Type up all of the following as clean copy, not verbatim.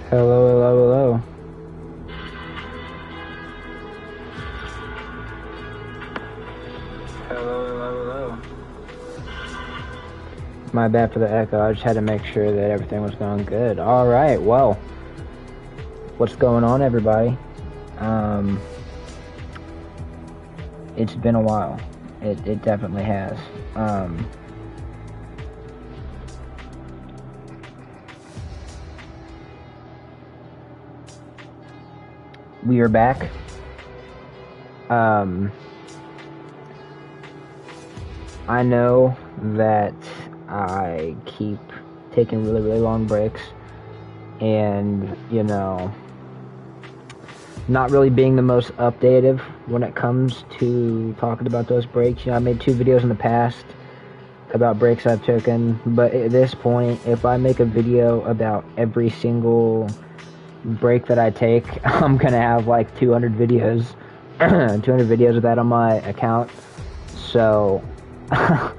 Hello, hello, hello. Hello, hello, hello. My bad for the echo. I just had to make sure that everything was going good. Alright, well. What's going on, everybody? It's been a while. It definitely has. We are back. I know that I keep taking really, really long breaks and, not really being the most updated when it comes to talking about those breaks. I made 2 videos in the past about breaks I've taken, but at this point, if I make a video about every single break that I take, I'm gonna have like 200 videos 200 videos of that on my account, so I'm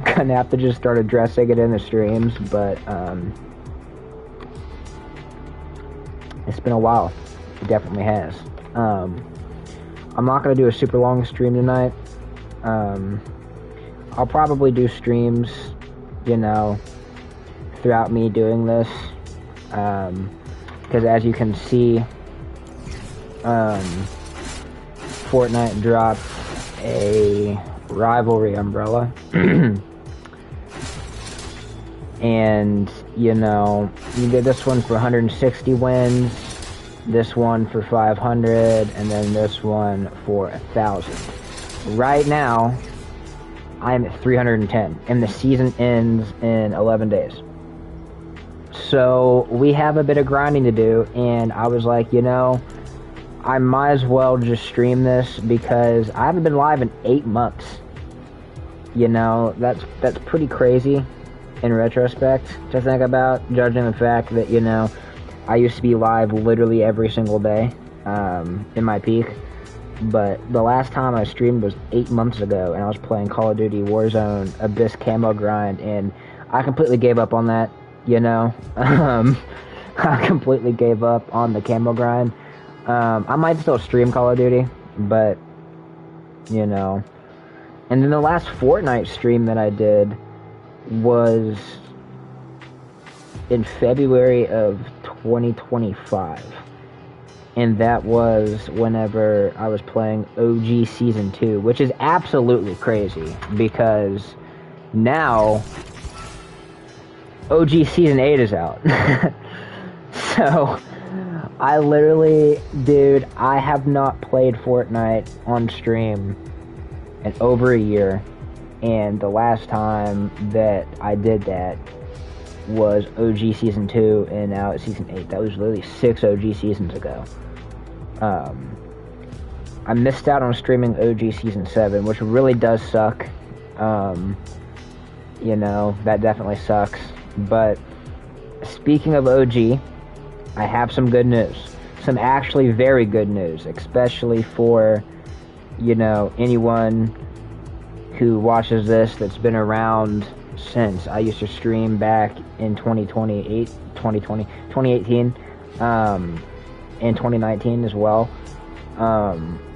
gonna have to just start addressing it in the streams. But it's been a while. It definitely has. I'm not gonna do a super long stream tonight. I'll probably do streams, throughout me doing this, because as you can see, Fortnite dropped a Rivalry umbrella. And, you did this one for 160 wins, this one for 500, and then this one for 1,000. Right now, I'm at 310, and the season ends in 11 days. So, we have a bit of grinding to do, and I was like, I might as well just stream this because I haven't been live in 8 months. That's pretty crazy in retrospect to think about, judging the fact that, I used to be live literally every single day in my peak. But the last time I streamed was 8 months ago, and I was playing Call of Duty Warzone Abyss Camo Grind, and I completely gave up on that, I completely gave up on the camo grind. I might still stream Call of Duty, but, and then the last Fortnite stream that I did was in February of 2025, and that was whenever I was playing OG Season 2, which is absolutely crazy, because now OG Season 8 is out. So, I literally, dude, I have not played Fortnite on stream in over a year, and the last time that I did that was OG Season 2, and now it's Season 8. That was literally 6 OG seasons ago. I missed out on streaming OG Season 7, which really does suck. That definitely sucks. But, speaking of OG, I have some good news. Some actually very good news, especially for, anyone who watches this that's been around since I used to stream back in 2018, and 2019 as well.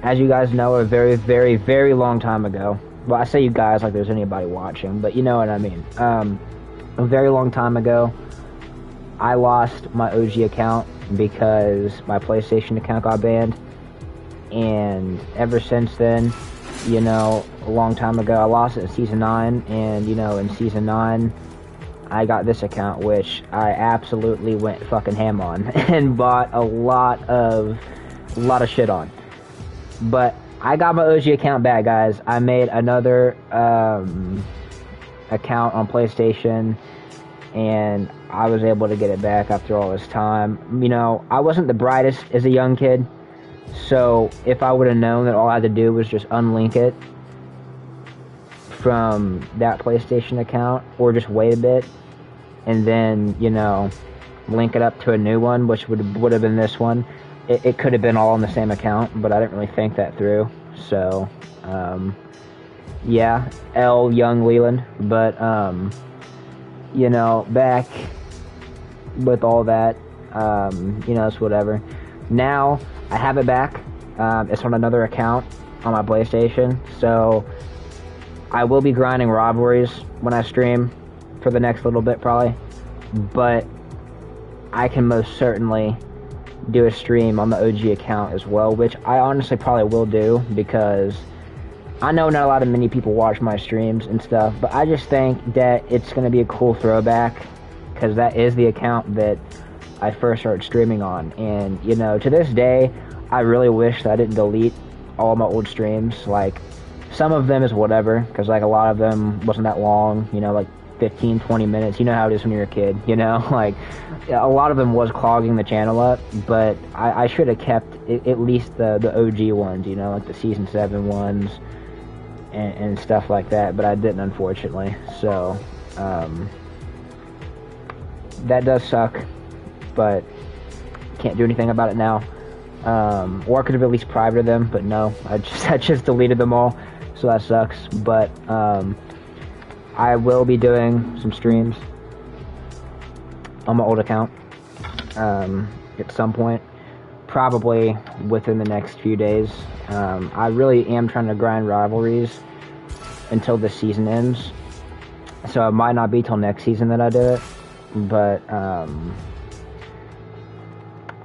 As you guys know, a very, very, very long time ago. Well, I say you guys like there's anybody watching, but you know what I mean. A very long time ago, I lost my OG account because my PlayStation account got banned. And ever since then, a long time ago, I lost it in Season 9. And, in Season 9, I got this account, which I absolutely went fucking ham on and bought a lot of shit on. But I got my OG account back, guys. I made another account on PlayStation, and I was able to get it back after all this time. I wasn't the brightest as a young kid, so if I would have known that all I had to do was just unlink it from that PlayStation account, or just wait a bit, and then, link it up to a new one, which would have been this one, it could have been all on the same account, but I didn't really think that through. So, yeah, L. Young Leland, but, back with all that, You know, it's whatever. Now I have it back. It's on another account on my PlayStation, so I will be grinding Rivalries when I stream for the next little bit probably, but I can most certainly do a stream on the OG account as well, which I honestly probably will do, because I know not a lot of many people watch my streams and stuff, but I just think that it's going to be a cool throwback, because that is the account that I first started streaming on. And, you know, to this day, I really wish that I didn't delete all my old streams. Like, some of them is whatever, because, like, a lot of them wasn't that long, you know, like 15, 20 minutes. You know how it is when you're a kid, you know? Like, a lot of them was clogging the channel up, but I should have kept at least the OG ones, you know, like the Season 7 ones and stuff like that, but I didn't, unfortunately. So, that does suck, but can't do anything about it now. Or I could have at least privated them, but no, I just deleted them all, so that sucks. But I will be doing some streams on my old account at some point, probably within the next few days. I really am trying to grind Rivalries until this season ends, so it might not be till next season that I do it, but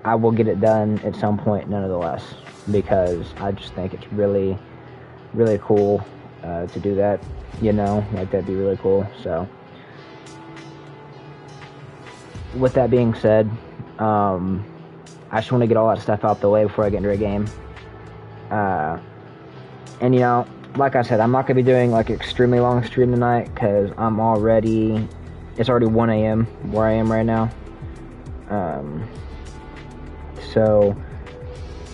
I will get it done at some point nonetheless, because I just think it's really, really cool to do that, you know, like that'd be really cool. So with that being said, I just want to get all that stuff out the way before I get into a game. And you know, like I said, I'm not going to be doing like an extremely long stream tonight, because it's already 1 a.m. where I am right now. So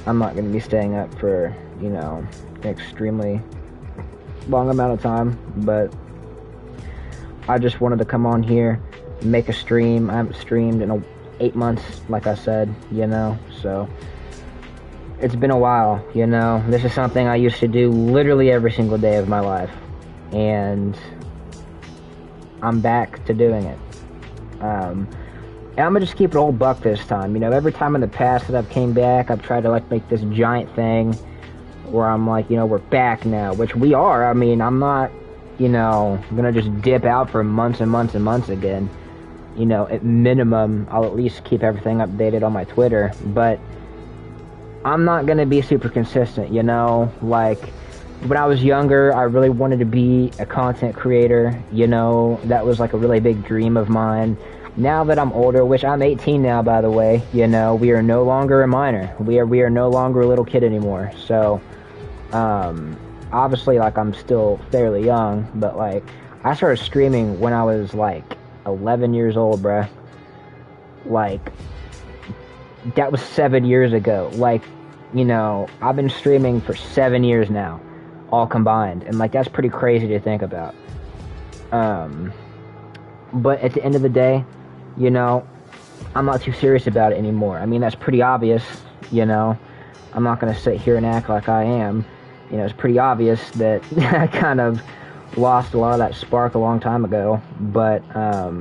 I'm not going to be staying up for, you know, an extremely long amount of time, but I just wanted to come on here and make a stream. I haven't streamed in 8 months, like I said, you know, so it's been a while, you know. This is something I used to do literally every single day of my life, and I'm back to doing it. And I'm gonna just keep it all buck this time. You know, every time in the past that I've came back, I've tried to like make this giant thing where I'm like, you know, we're back now, which we are. I mean, I'm not, you know, gonna just dip out for months and months and months again. You know, at minimum, I'll at least keep everything updated on my Twitter, but I'm not gonna be super consistent, you know. Like, when I was younger, I really wanted to be a content creator, you know. That was like a really big dream of mine. Now that I'm older, which I'm 18 now, by the way, you know, we are no longer a minor. We are no longer a little kid anymore. So, obviously, like, I'm still fairly young, but, like, I started streaming when I was, like, 11 years old, bruh. Like, that was 7 years ago. Like, you know, I've been streaming for 7 years now, all combined. And, like, that's pretty crazy to think about. But at the end of the day, you know, I'm not too serious about it anymore. I mean, that's pretty obvious, you know. I'm not going to sit here and act like I am. You know, it's pretty obvious that I kind of lost a lot of that spark a long time ago. But I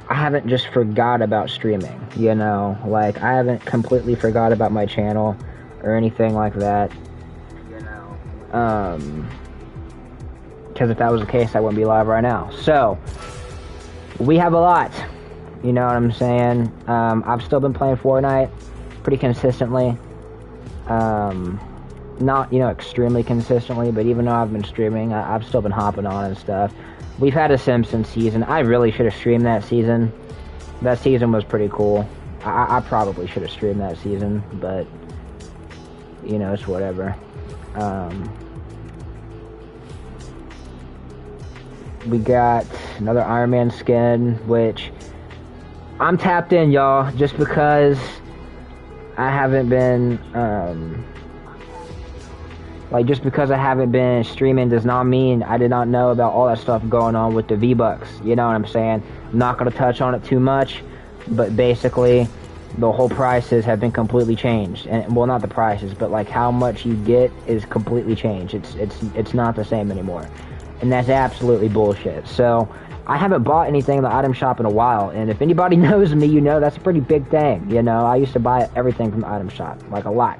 haven't just forgot about streaming, you know. Like, I haven't completely forgot about my channel or anything like that, you know. Because if that was the case, I wouldn't be live right now. So, we have a lot, you know what I'm saying? I've still been playing Fortnite pretty consistently. Not, you know, extremely consistently, but even though I've been streaming, I've still been hopping on and stuff. We've had a Simpsons season. I really should have streamed that season. That season was pretty cool. I probably should have streamed that season, but, you know, it's whatever. We got another Iron Man skin, which I'm tapped in, y'all, just because I haven't been, just because I haven't been streaming does not mean I did not know about all that stuff going on with the V-Bucks, you know what I'm saying? I'm not going to touch on it too much, but basically, the whole prices have been completely changed, and, well, not the prices, but, like, how much you get is completely changed. It's not the same anymore. and that's absolutely bullshit. So I haven't bought anything in the item shop in a while, and if anybody knows me, you know that's a pretty big thing. You know, I used to buy everything from the item shop, like a lot.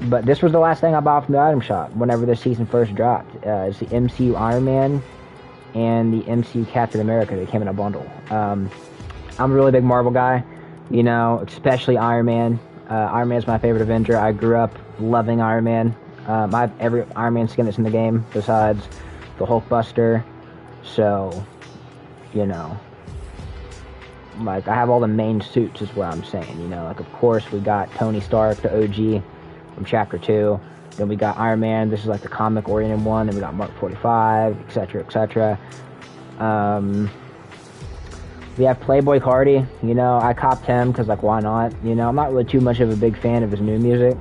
But this was the last thing I bought from the item shop whenever the season first dropped. It's the MCU Iron Man and the MCU Captain America that came in a bundle. I'm a really big Marvel guy, you know, especially Iron Man. Iron Man's my favorite Avenger. I grew up loving Iron Man. I have every Iron Man skin that's in the game besides the Hulkbuster. So, you know, like, I have all the main suits is what I'm saying, you know. Like, of course, we got Tony Stark, the OG, from Chapter 2. Then we got Iron Man. This is, like, the comic-oriented one. Then we got Mark 45, etc., etc. We have Playboy Cardi. You know, I copped him because, like, why not? You know, I'm not really too much of a big fan of his new music.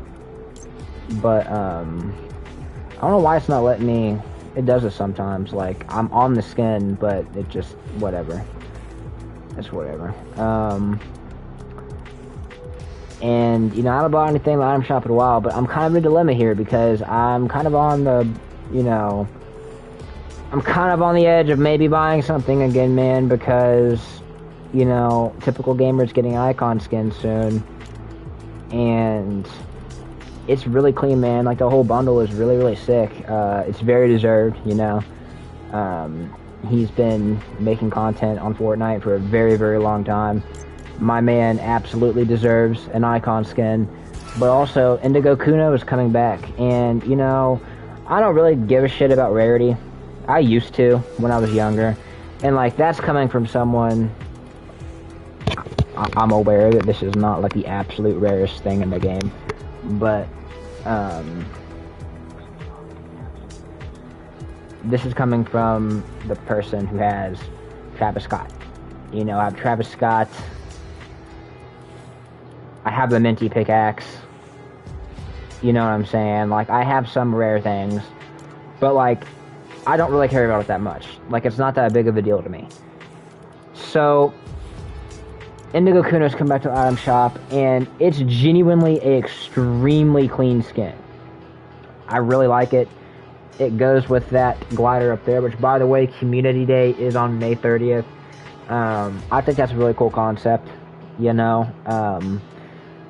But, I don't know why it's not letting me... It does it sometimes. Like, I'm on the skin, but it just... Whatever. It's whatever. And, you know, I haven't bought anything in the item shop in a while, but I'm kind of in a dilemma here because I'm kind of on the, you know, I'm kind of on the edge of maybe buying something again, man, because, you know, typical gamers getting icon skins soon, and it's really clean, man. Like, the whole bundle is really, really sick. It's very deserved, you know. He's been making content on Fortnite for a very, very long time. My man absolutely deserves an icon skin. But also, Indigo Kuno is coming back. And, you know, I don't really give a shit about rarity. I used to when I was younger. And, like, that's coming from someone... I'm aware that this is not, like, the absolute rarest thing in the game. But, this is coming from the person who has Travis Scott. You know, I have Travis Scott... I have the minty pickaxe. You know what I'm saying? Like, I have some rare things. But, like, I don't really care about it that much. Like, it's not that big of a deal to me. So, Indigo Kuno's come back to the item shop, and it's genuinely an extremely clean skin. I really like it. It goes with that glider up there, which, by the way, Community Day is on May 30th. I think that's a really cool concept, you know,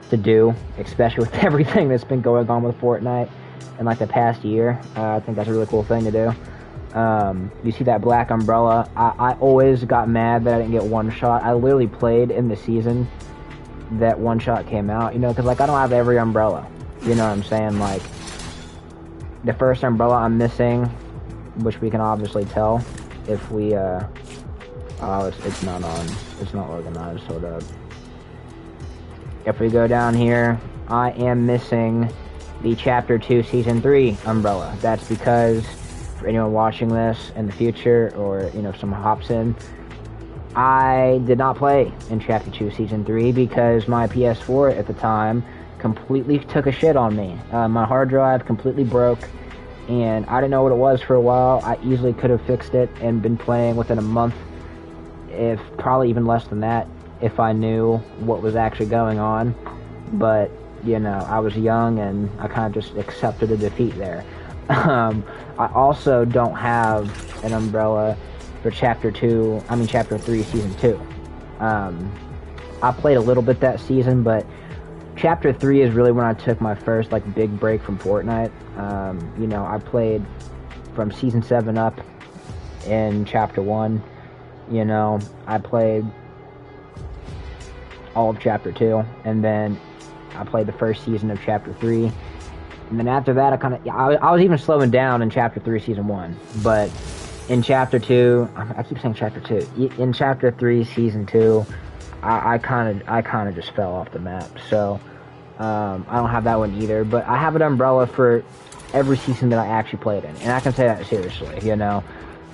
to do, especially with everything that's been going on with Fortnite in, like, the past year. I think that's a really cool thing to do. You see that black umbrella. I always got mad that I didn't get one shot. I literally played in the season that one shot came out, you know, because, like, I don't have every umbrella. You know what I'm saying? Like, the first umbrella I'm missing, which we can obviously tell if we, oh, it's not on, it's not organized, hold up. If we go down here, I am missing the Chapter 2 Season 3 umbrella. That's because, for anyone watching this in the future, or, you know, if someone hops in, I did not play in Chapter 2 Season 3 because my PS4 at the time completely took a shit on me. My hard drive completely broke, and I didn't know what it was for a while. I easily could have fixed it and been playing within a month, if probably even less than that, if I knew what was actually going on. But, you know, I was young and I kind of just accepted a defeat there. I also don't have an umbrella for Chapter 3 Season 2. I played a little bit that season, but Chapter 3 is really when I took my first, like, big break from Fortnite. You know, I played from Season 7 up in Chapter 1. You know, I played all of Chapter 2, and then I played the first season of Chapter 3, and then after that I was even slowing down in Chapter 3 Season 1, but in Chapter 2, I keep saying Chapter 2, in Chapter 3 Season 2, I kind of just fell off the map, so I don't have that one either, but I have an umbrella for every season that I actually played in, and I can say that seriously, you know.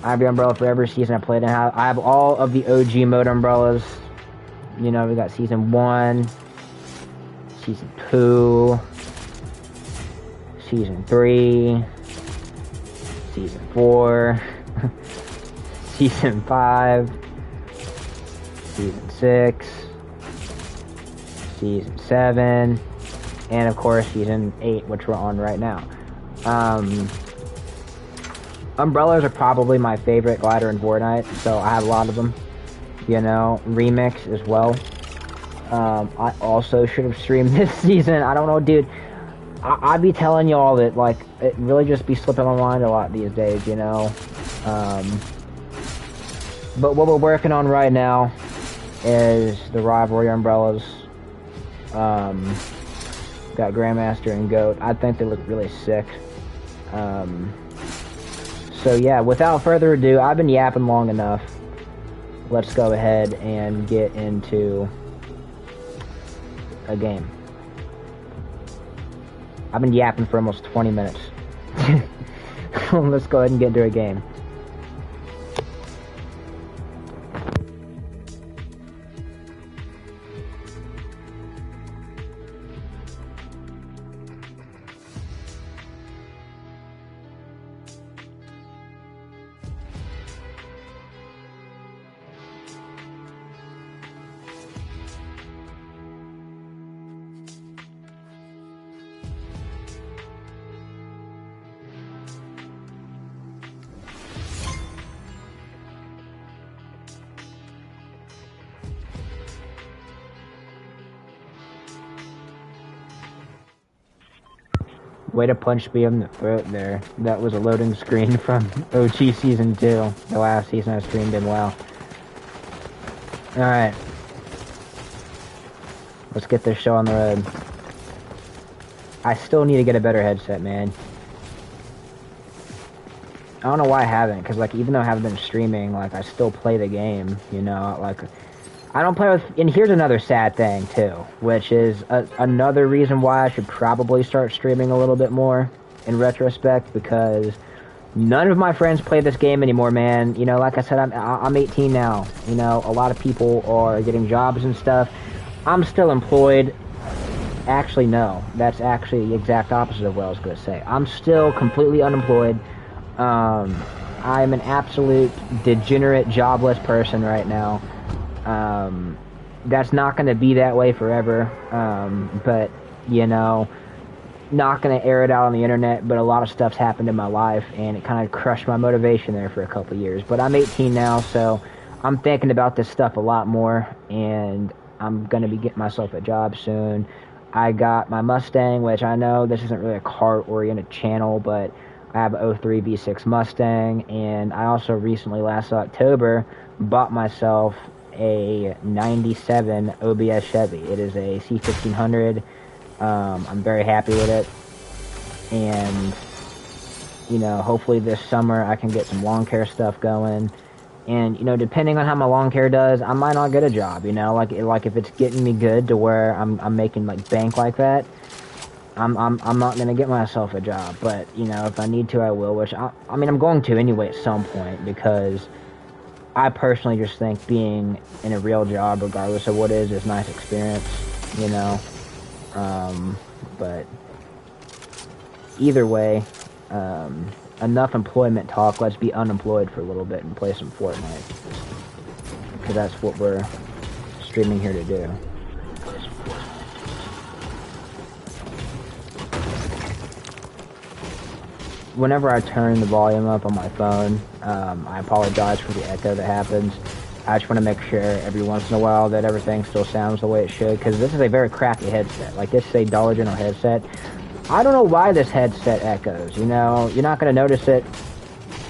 I have the umbrella for every season I played in. I have all of the OG mode umbrellas. You know, we got Season 1, Season 2, Season 3, Season 4, Season 5, Season 6, Season 7, and of course Season 8, which we're on right now. Umbrellas are probably my favorite glider in Fortnite, so I have a lot of them. You know, Remix as well. I also should have streamed this season. I don't know, dude. I be telling y'all that, like, it really just be slipping my mind a lot these days, you know? But what we're working on right now is the Rivalry Umbrellas. Got Grandmaster and Goat. I think they look really sick. So yeah, without further ado, I've been yapping long enough. Let's go ahead and get into a game. I've been yapping for almost 20 minutes. Let's go ahead and get into a game. Way to punch me in the throat there. That was a loading screen from OG Season 2. The last season I streamed in WoW. Alright. Let's get this show on the road. I still need to get a better headset, man. I don't know why I haven't, because, like, even though I haven't been streaming, like, I still play the game, you know? Like, I don't play with... And here's another sad thing, too, which is another reason why I should probably start streaming a little bit more, in retrospect, because none of my friends play this game anymore, man. You know, like I said, I'm 18 now. You know, a lot of people are getting jobs and stuff. I'm still employed. Actually, no. That's actually the exact opposite of what I was going to say. I'm still completely unemployed. I'm an absolute degenerate, jobless person right now. That's not going to be that way forever, but, you know, not going to air it out on the internet, but a lot of stuff's happened in my life, and it kind of crushed my motivation there for a couple of years. But I'm 18 now, so I'm thinking about this stuff a lot more, and I'm going to be getting myself a job soon. I got my Mustang, which I know this isn't really a car-oriented channel, but I have an 03 V6 Mustang, and I also recently, last October, bought myself a 97 OBS Chevy. It is a C1500. I'm very happy with it, and you know, hopefully this summer I can get some lawn care stuff going, and you know, depending on how my lawn care does, I might not get a job, you know, like if it's getting me good to where I'm making like bank like that, I'm not gonna get myself a job, but you know, if I need to, I will, which I mean, I'm going to anyway at some point, because I personally just think being in a real job, regardless of what it is a nice experience, you know. But either way, enough employment talk. Let's be unemployed for a little bit and play some Fortnite, because that's what we're streaming here to do. Whenever I turn the volume up on my phone, I apologize for the echo that happens. I just want to make sure every once in a while that everything still sounds the way it should, because this is a very crappy headset. Like, this is a Dollar General headset. I don't know why this headset echoes, you know? You're not going to notice it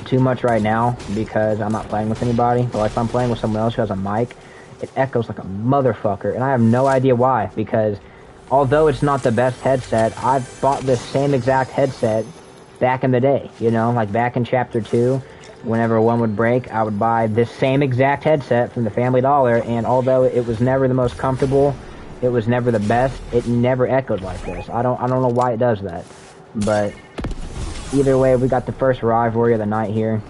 too much right now, because I'm not playing with anybody, but like if I'm playing with someone else who has a mic, it echoes like a motherfucker, and I have no idea why, because although it's not the best headset, I've bought this same exact headset back in the day, you know, like back in Chapter 2, whenever one would break, I would buy this same exact headset from the Family Dollar, and although it was never the most comfortable, it was never the best, it never echoed like this. I don't know why it does that, but either way, we got the first rivalry of the night here.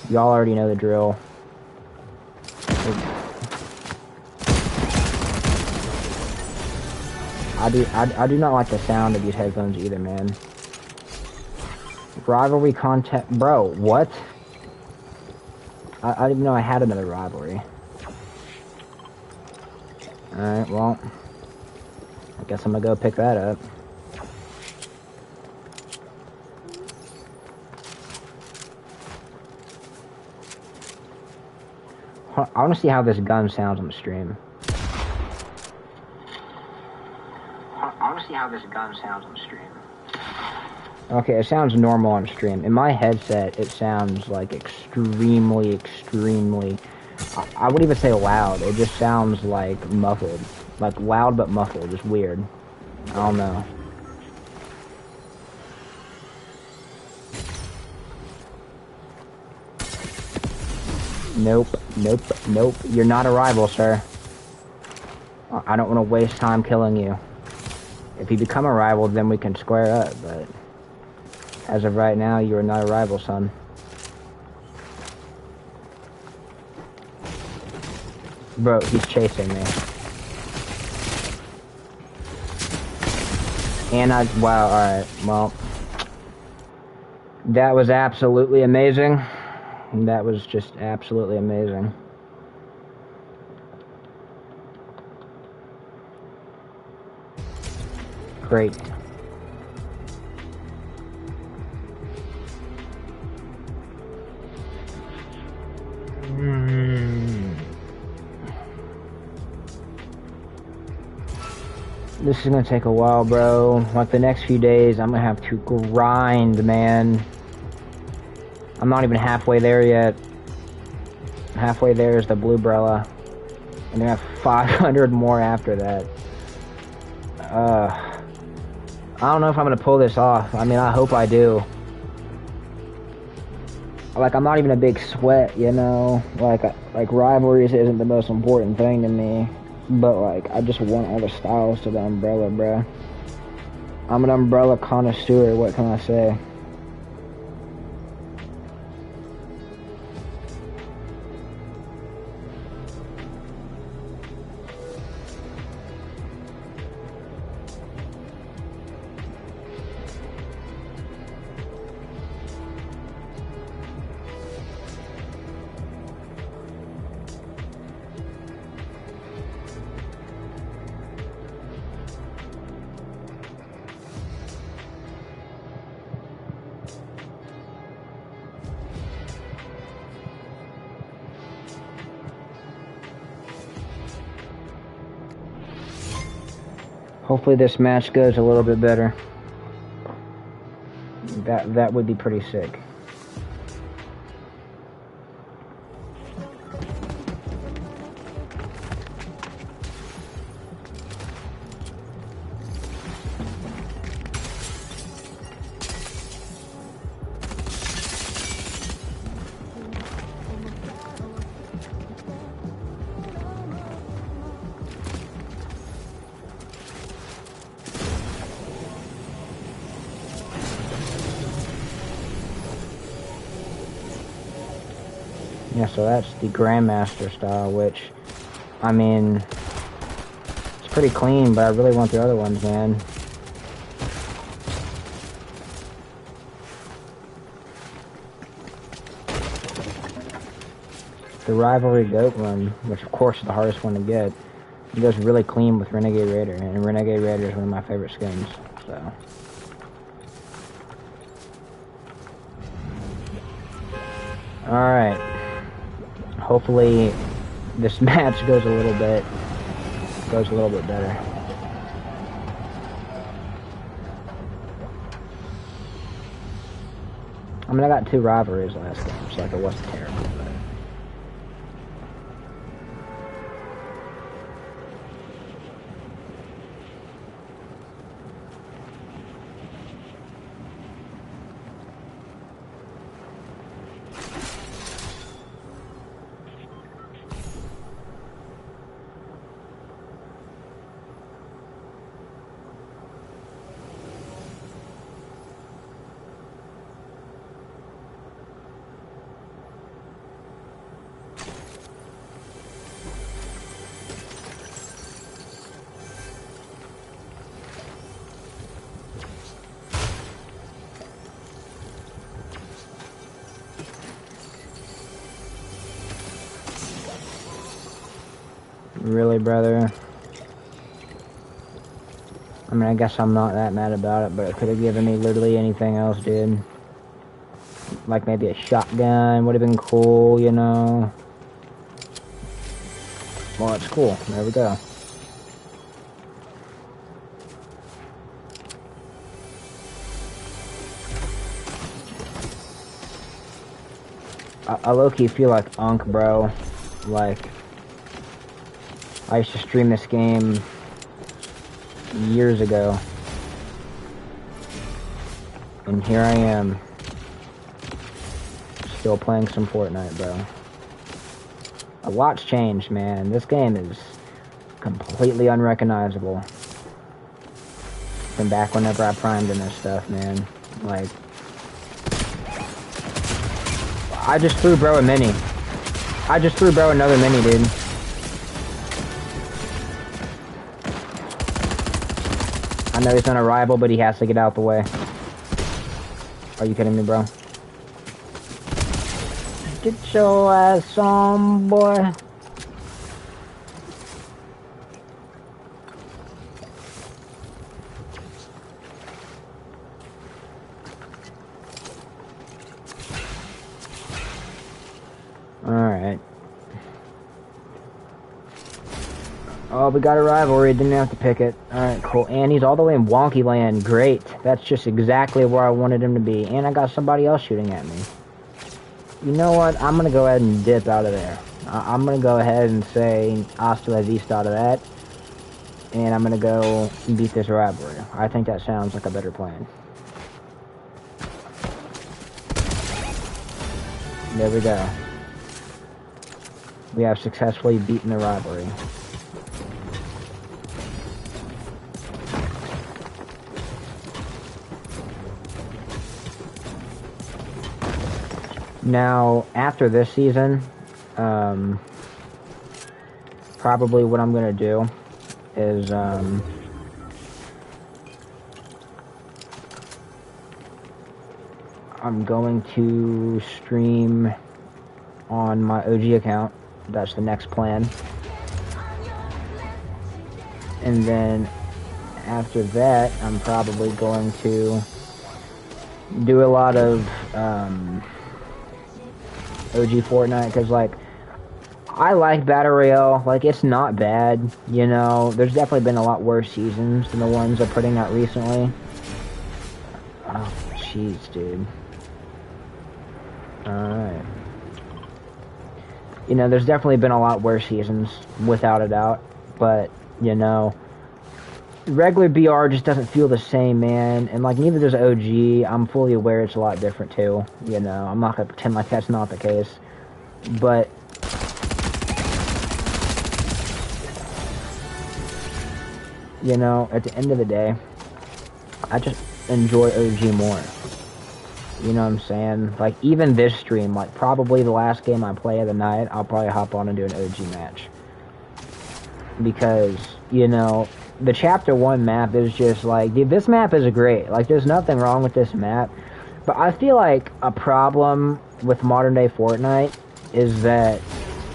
Y'all already know the drill. I do not like the sound of these headphones either, man. Rivalry content, bro, what? I didn't even know I had another rivalry. Alright, well, I guess I'm gonna go pick that up. I want to see how this gun sounds on the stream. I want to see how this gun sounds on stream. Okay, it sounds normal on stream. In my headset, it sounds like extremely, extremely... I wouldn't even say loud. It just sounds like muffled. Like loud but muffled. Just weird. I don't know. Nope, nope, nope. You're not a rival, sir. I don't want to waste time killing you. If you become a rival, then we can square up, but... as of right now, you are not a rival, son. Bro, he's chasing me. And wow, alright, well... that was absolutely amazing. That was just absolutely amazing. Great. This is gonna take a while, bro. Like the next few days, I'm gonna have to grind, man. I'm not even halfway there yet. Halfway there is the blue umbrella. And then I have 500 more after that. I don't know if I'm gonna pull this off. I mean, I hope I do. Like, I'm not even a big sweat, you know? Like Rivalries isn't the most important thing to me. But, like, I just want all the styles to the umbrella, bruh. I'm an umbrella connoisseur, what can I say? Hopefully this match goes a little bit better. That would be pretty sick. Yeah, so that's the Grandmaster style, which, I mean, it's pretty clean, but I really want the other ones, man. The Rivalry Goat Run, which of course is the hardest one to get, it goes really clean with Renegade Raider, and Renegade Raider is one of my favorite skins, so... Alright. Hopefully this match goes a little bit better. I mean, I got 2 rivalries last game, so like it wasn't terrible, but... Really, brother? I mean, I guess I'm not that mad about it, but it could have given me literally anything else, dude. Like maybe a shotgun would have been cool, you know? Well, it's cool. There we go. I low-key feel like Unk, bro. Like, I used to stream this game years ago. And here I am. Still playing some Fortnite, bro. A lot's changed, man. This game is completely unrecognizable from back whenever I primed in this stuff, man. Like, I just threw bro a mini. I just threw bro another mini, dude. I know he's on a rival, but he has to get out the way. Are you kidding me, bro? Get your ass on, boy. Alright. Oh, we got a rivalry. Didn't have to pick it. Alright, cool. And he's all the way in Wonky Land. Great. That's just exactly where I wanted him to be. And I got somebody else shooting at me. You know what? I'm going to go ahead and dip out of there. I'm going to go ahead and say hasta la vista out of that. And I'm going to go beat this rivalry. I think that sounds like a better plan. There we go. We have successfully beaten the rivalry. Now, after this season, probably what I'm going to do is, I'm going to stream on my OG account. That's the next plan. And then after that, I'm probably going to do a lot of OG Fortnite, because, like, I like Battle Royale. Like, it's not bad, you know. There's definitely been a lot worse seasons than the ones they're putting out recently. Oh, jeez, dude. Alright. You know, there's definitely been a lot worse seasons, without a doubt. But, you know, regular BR just doesn't feel the same, man. And, like, neither does OG. I'm fully aware it's a lot different, too. You know, I'm not going to pretend like that's not the case. But you know, at the end of the day, I just enjoy OG more. You know what I'm saying? Like, even this stream, like, probably the last game I play of the night, I'll probably hop on and do an OG match. Because, you know, the Chapter 1 map is just like, dude, this map is great. Like, there's nothing wrong with this map. But I feel like a problem with modern day Fortnite is that,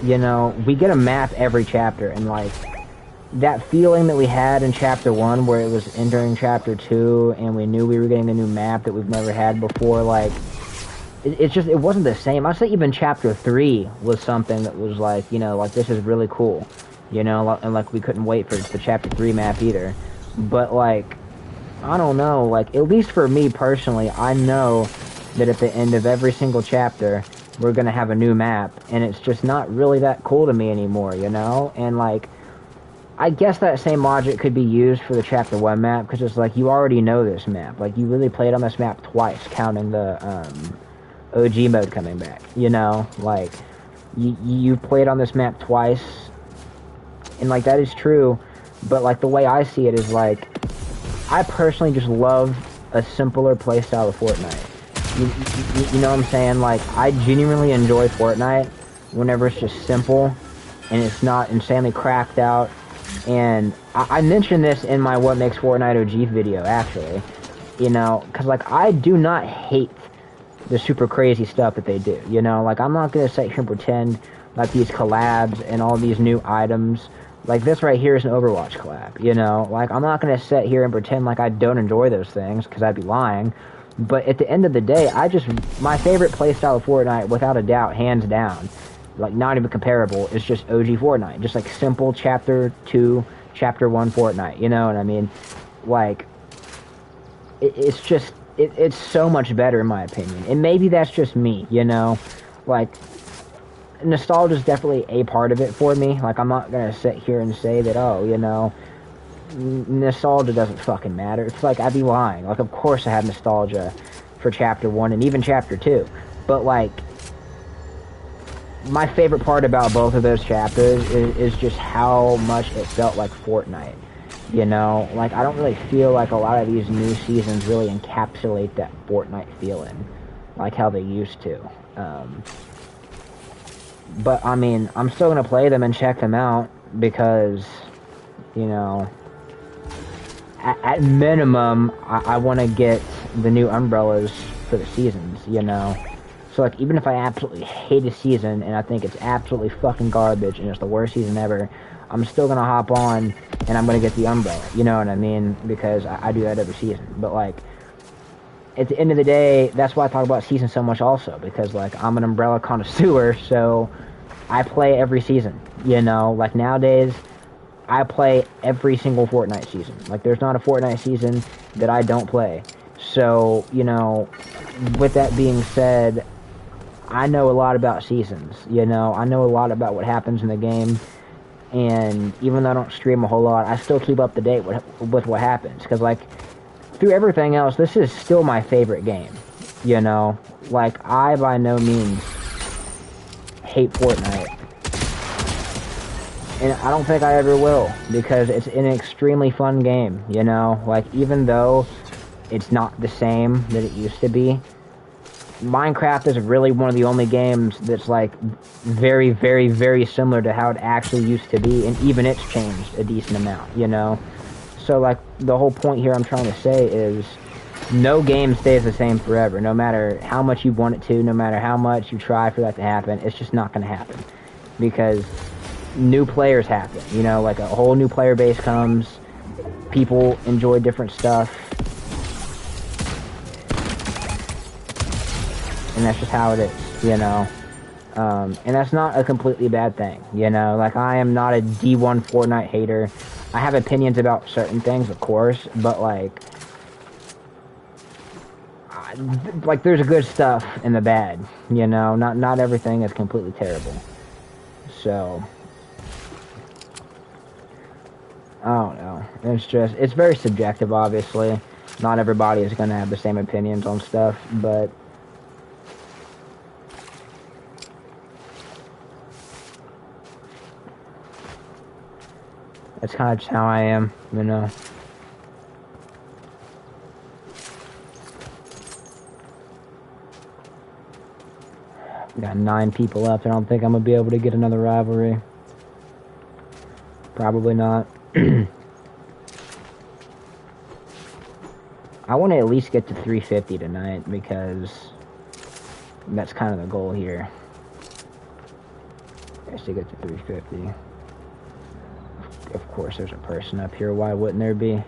you know, we get a map every chapter, and, like, that feeling that we had in Chapter 1 where it was entering Chapter 2 and we knew we were getting a new map that we've never had before, like, it wasn't the same. I'd say even Chapter 3 was something that was like, you know, like, this is really cool, you know, and, like, we couldn't wait for the Chapter 3 map either. But, like, I don't know, like, at least for me personally, I know that at the end of every single chapter, we're gonna have a new map, and it's just not really that cool to me anymore, you know? And, like, I guess that same logic could be used for the Chapter 1 map, because it's like, you already know this map. Like, you really played on this map twice, counting the, OG mode coming back, you know? Like, you played on this map twice, and, like, that is true, but, like, the way I see it is, like, I personally just love a simpler playstyle of Fortnite. You know what I'm saying? Like, I genuinely enjoy Fortnite whenever it's just simple, and it's not insanely cracked out. And I mentioned this in my What Makes Fortnite OG video, actually. You know, because, like, I do not hate the super crazy stuff that they do. You know, like, I'm not going to sit here and pretend like these collabs and all these new items, like this right here is an Overwatch collab, you know? Like, I'm not going to sit here and pretend like I don't enjoy those things, because I'd be lying. But at the end of the day, my favorite playstyle of Fortnite, without a doubt, hands down, like not even comparable. It's just OG Fortnite, just like simple Chapter 2, Chapter 1 Fortnite. You know what I mean? Like, it's just it's so much better in my opinion. And maybe that's just me, you know, like. Nostalgia is definitely a part of it for me. Like, I'm not gonna sit here and say that, oh, you know, nostalgia doesn't fucking matter. It's like, I'd be lying. Like, of course I have nostalgia for Chapter 1 and even Chapter 2. But, like, my favorite part about both of those chapters is just how much it felt like Fortnite. You know? Like, I don't really feel like a lot of these new seasons really encapsulate that Fortnite feeling. Like how they used to. But, I mean, I'm still going to play them and check them out because, you know, at minimum, I want to get the new umbrellas for the seasons, you know. So, like, even if I absolutely hate a season and I think it's absolutely fucking garbage and it's the worst season ever, I'm still going to hop on and I'm going to get the umbrella, you know what I mean? Because I do that every season. But, like, at the end of the day, that's why I talk about season so much also, because, like, I'm an umbrella connoisseur, so I play every season, you know? Like, nowadays, I play every single Fortnite season. Like, there's not a Fortnite season that I don't play. So, you know, with that being said, I know a lot about seasons, you know? I know a lot about what happens in the game, and even though I don't stream a whole lot, I still keep up to date with what happens, because, like, through everything else, this is still my favorite game, you know? Like, I by no means hate Fortnite. And I don't think I ever will, because it's an extremely fun game, you know? Like, even though it's not the same that it used to be, Minecraft is really one of the only games that's, like, very, very, very similar to how it actually used to be, and even it's changed a decent amount, you know? So, like, the whole point here I'm trying to say is no game stays the same forever. No matter how much you want it to, no matter how much you try for that to happen, it's just not going to happen. Because new players happen, you know, like a whole new player base comes, people enjoy different stuff, and that's just how it is, you know. And that's not a completely bad thing, you know. Like, I am not a D1 Fortnite hater. I have opinions about certain things, of course, but, like, there's good stuff and the bad, you know. Not everything is completely terrible. So, I don't know. It's very subjective, obviously. Not everybody is going to have the same opinions on stuff, but that's kind of just how I am, you know. Got 9 people left. I don't think I'm going to be able to get another rivalry. Probably not. I want to at least get to 350 tonight, because that's kind of the goal here. Is to get to 350. Of course, there's a person up here. Why wouldn't there be?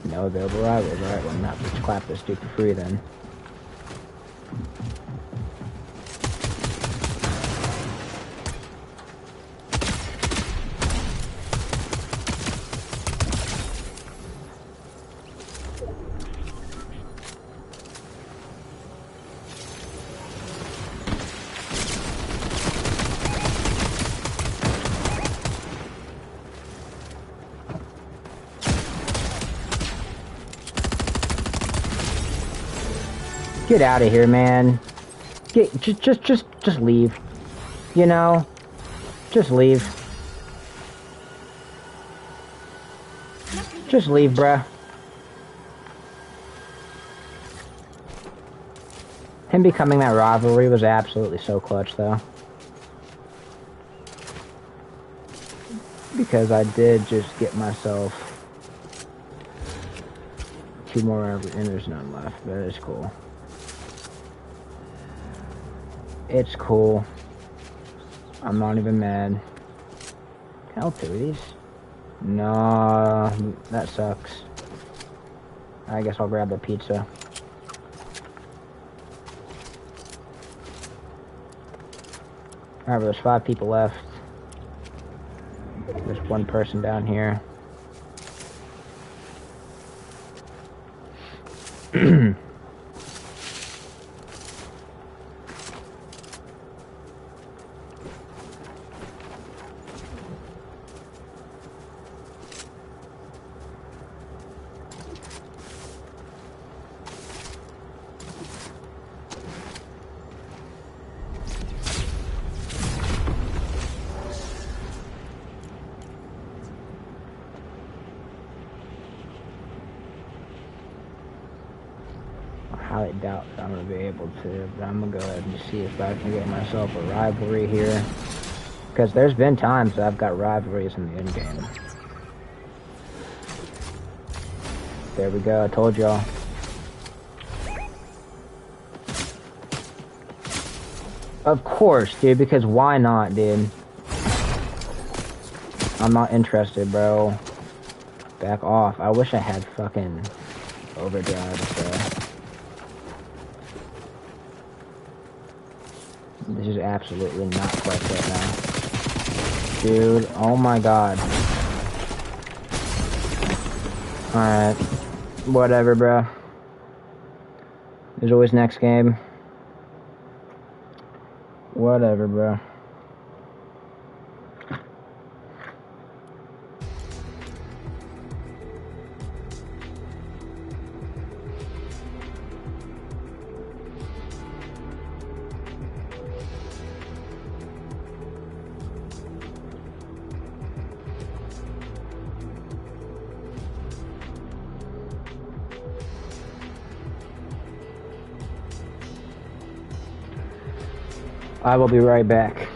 No available rivals. Alright, well, not just clap this dude for free then. Get out of here, man. Just leave. You know? Just leave. Just leave, bruh. Him becoming that rivalry was absolutely so clutch, though. Because I did just get myself 2 more, and there's none left, but it's cool. It's cool. I'm not even mad. Can I help 2 of these? No, that sucks. I guess I'll grab the pizza. Alright, there's 5 people left. There's 1 person down here. I highly doubt that I'm going to be able to, but I'm going to go ahead and see if I can get myself a rivalry here. Because there's been times that I've got rivalries in the end game. There we go, I told y'all. Of course, dude, because why not, dude? I'm not interested, bro. Back off. I wish I had fucking overdrive, bro. This is absolutely not quite right now. Dude, oh my god. Alright. Whatever, bro. There's always next game. Whatever, bro. I will be right back.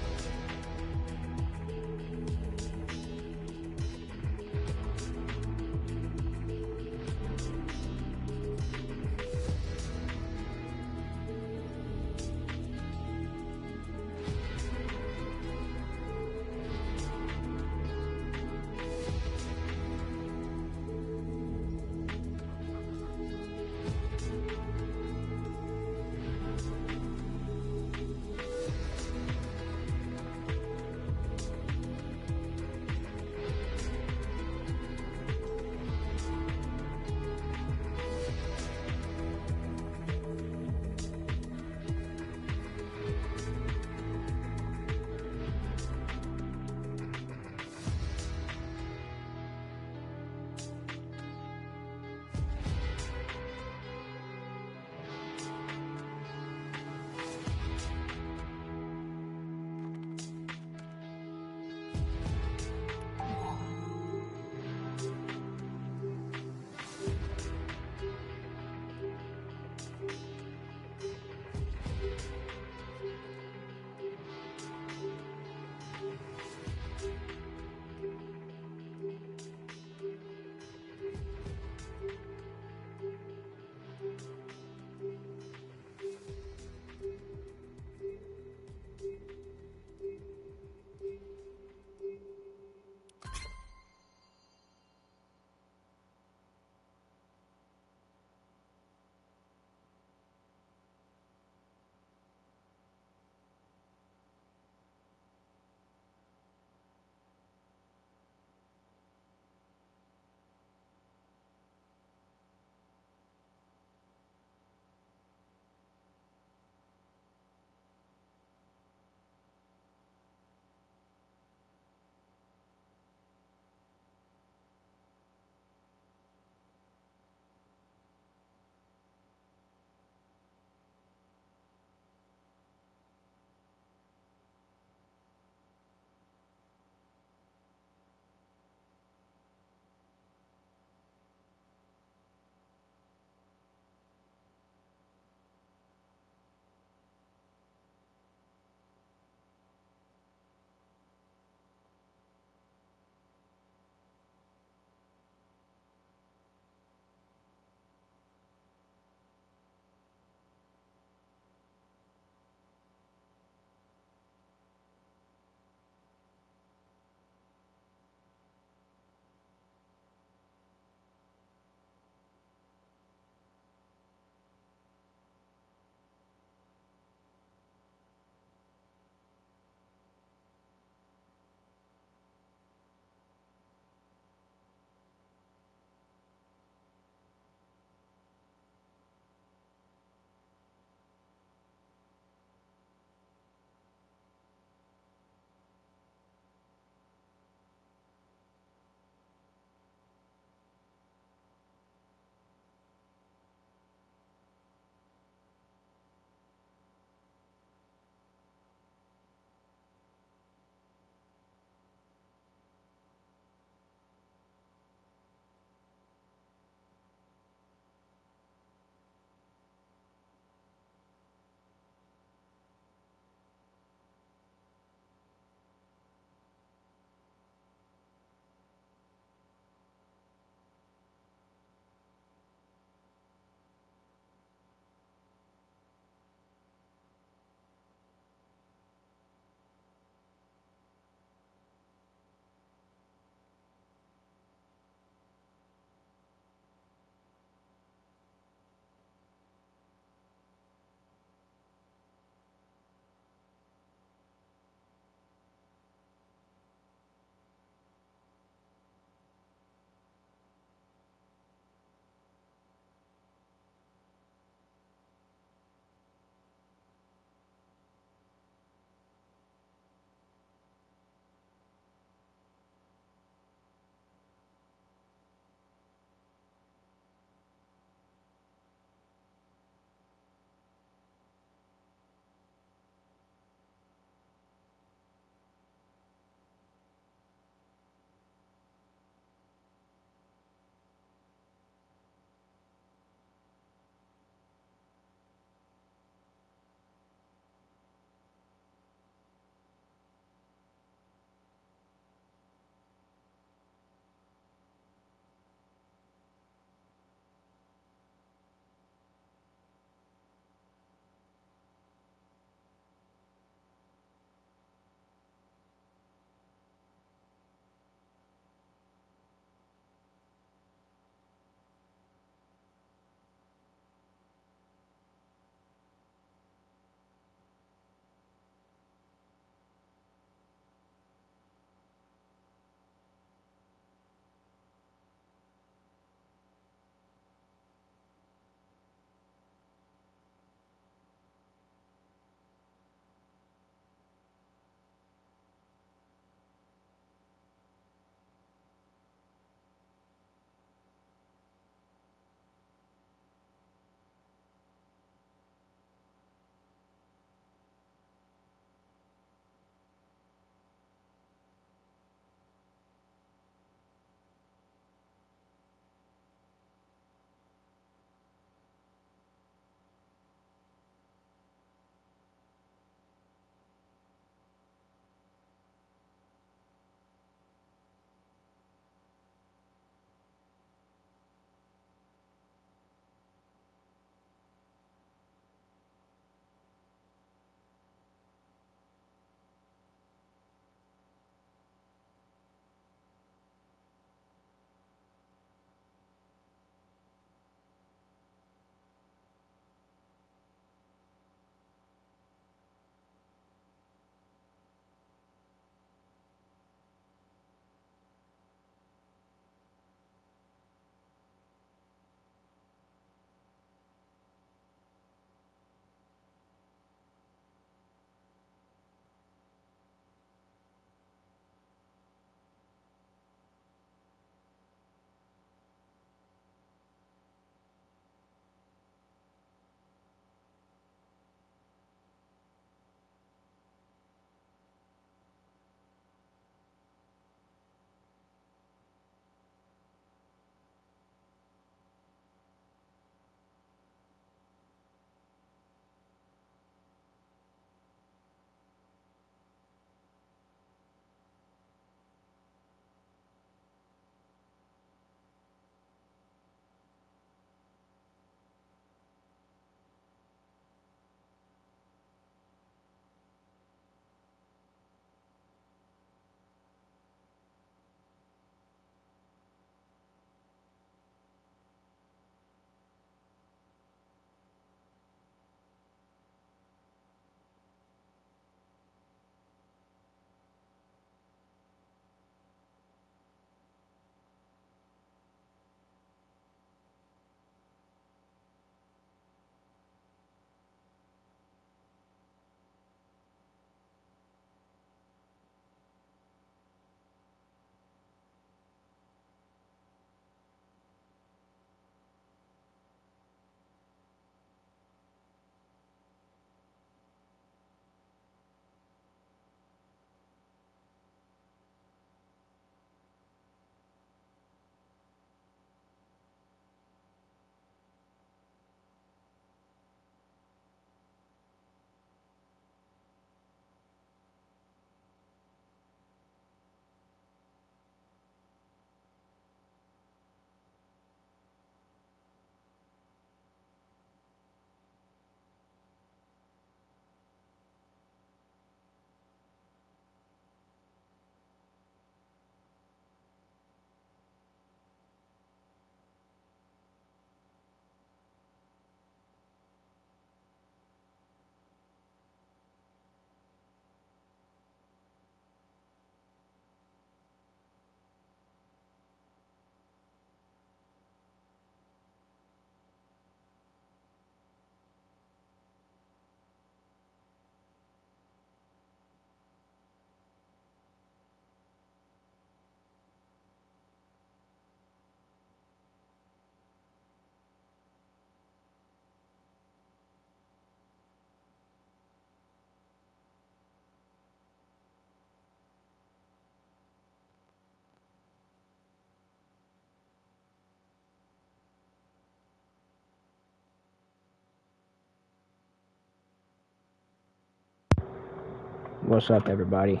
What's up, everybody?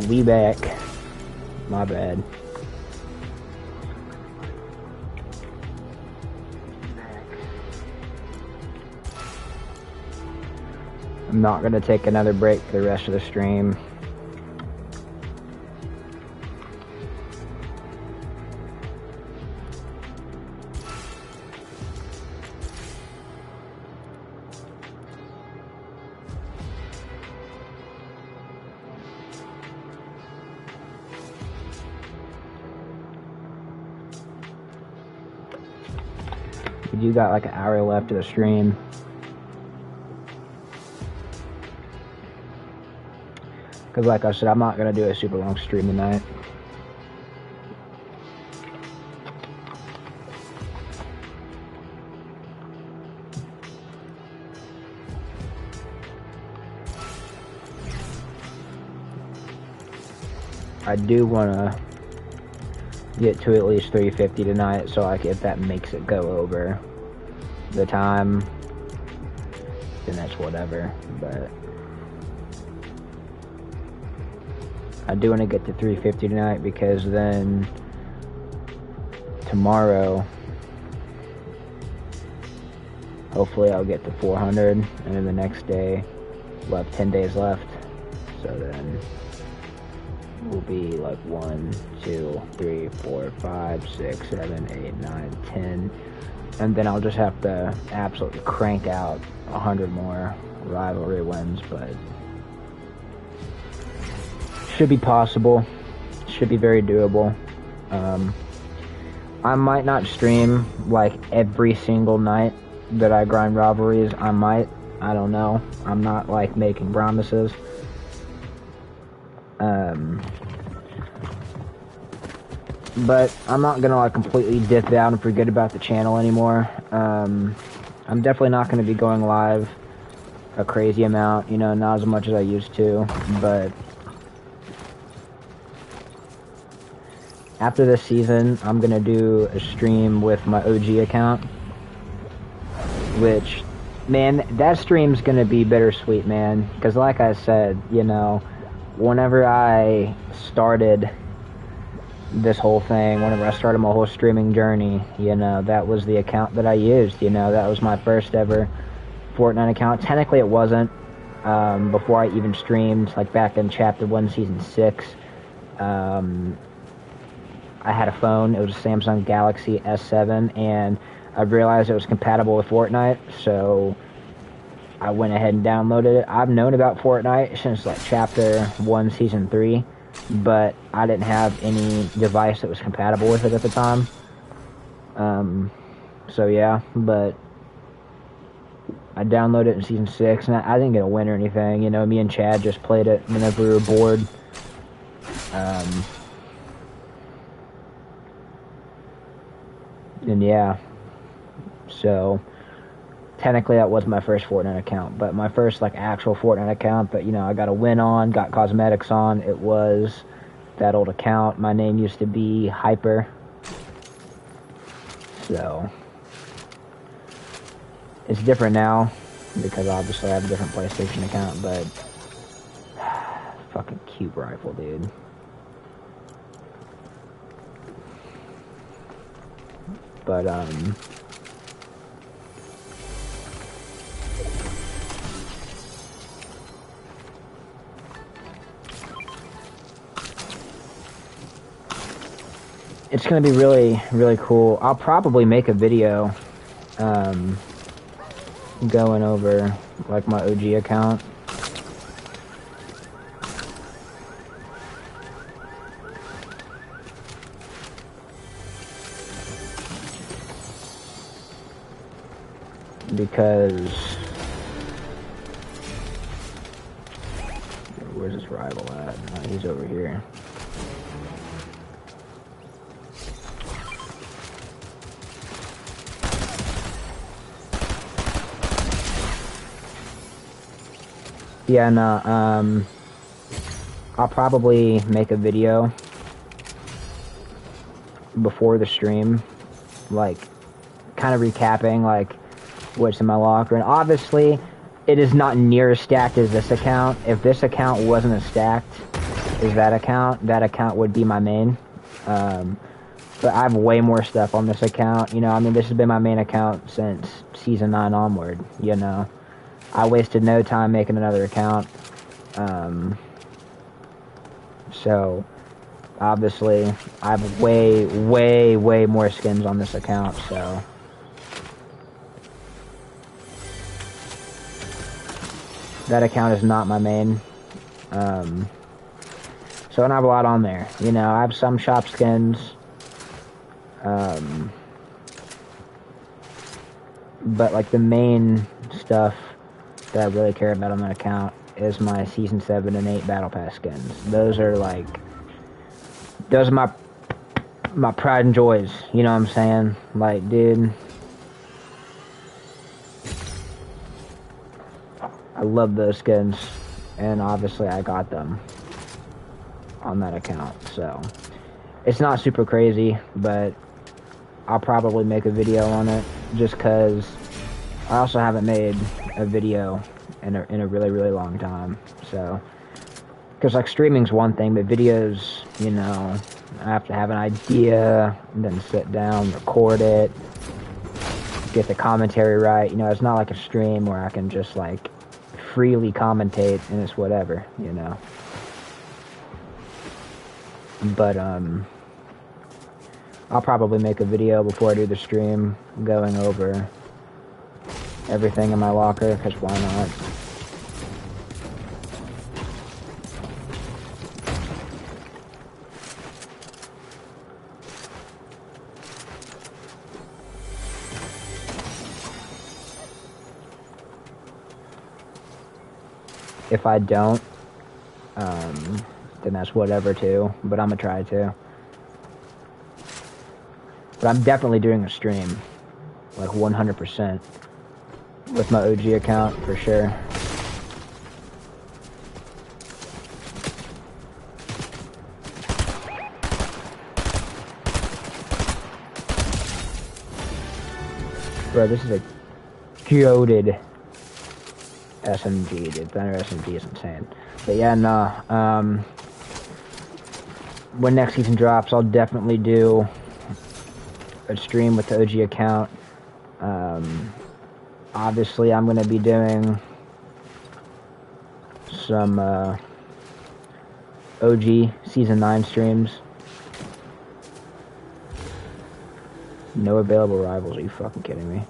We back. My bad. I'm not gonna take another break for the rest of the stream. You got like an hour left of the stream. Because like I said, I'm not going to do a super long stream tonight. I do want to get to at least 350 tonight, so like if that makes it go over the time, then that's whatever. But I do want to get to 350 tonight, because then tomorrow hopefully I'll get to 400, and then the next day we'll have 10 days left, so then will be like 1, 2, 3, 4, 5, 6, 7, 8, 9, 10, and then I'll just have to absolutely crank out 100 more rivalry wins. But should be possible, should be very doable. I might not stream like every single night that I grind rivalries. I might, I don't know, I'm not like making promises. But I'm not gonna like completely dip out and forget about the channel anymore. I'm definitely not gonna be going live a crazy amount, you know, not as much as I used to, but after this season, I'm gonna do a stream with my OG account, which, man, that stream's gonna be bittersweet, man, because like I said, you know, whenever I started this whole thing, whenever I started my whole streaming journey, you know, that was the account that I used, you know, that was my first ever Fortnite account. Technically it wasn't, before I even streamed, like back in Chapter 1, Season 6, I had a phone. It was a Samsung Galaxy S7, and I realized it was compatible with Fortnite, so I went ahead and downloaded it. I've known about Fortnite since like Chapter 1, Season 3, but I didn't have any device that was compatible with it at the time. So yeah, but I downloaded it in Season 6, and I didn't get a win or anything. You know, me and Chad just played it whenever we were bored. And yeah, so technically that was my first Fortnite account, but my first like actual Fortnite account that, you know, I got a win on, got cosmetics on, it was that old account. My name used to be Hyper, so it's different now because obviously I have a different PlayStation account. But fucking cute rifle, dude. But it's gonna be really, really cool. I'll probably make a video going over like my OG account. Because where's this rival at? Oh, he's over here. Yeah, no, I'll probably make a video before the stream, like, kind of recapping, like, what's in my locker. And obviously, it is not near as stacked as this account. If this account wasn't as stacked as that account would be my main. But I have way more stuff on this account. You know, I mean, this has been my main account since Season 9 onward, you know. I wasted no time making another account. So, obviously, I have way, way, way more skins on this account, so... That account is not my main. So I don't have a lot on there. You know, I have some shop skins. But like the main stuff that I really care about on that account is my Season 7 and 8 Battle Pass skins. Those are like... Those are my pride and joys. You know what I'm saying? Like, dude... I love those skins, and obviously I got them on that account, so it's not super crazy, but I'll probably make a video on it, just because I also haven't made a video in a really, really long time, so, because like streaming's one thing, but videos, you know, I have to have an idea, and then sit down, record it, get the commentary right, you know, it's not like a stream where I can just like freely commentate and it's whatever, you know. But I'll probably make a video before I do the stream going over everything in my locker, because why not? If I don't, then that's whatever too, but I'm gonna try to. But I'm definitely doing a stream, like 100%, with my OG account, for sure. Bro, this is a goated SMG, dude. Thunder SMG is insane. But yeah, no, when next season drops, I'll definitely do a stream with the OG account. Obviously, I'm going to be doing some OG Season 9 streams. No available rivals, are you fucking kidding me?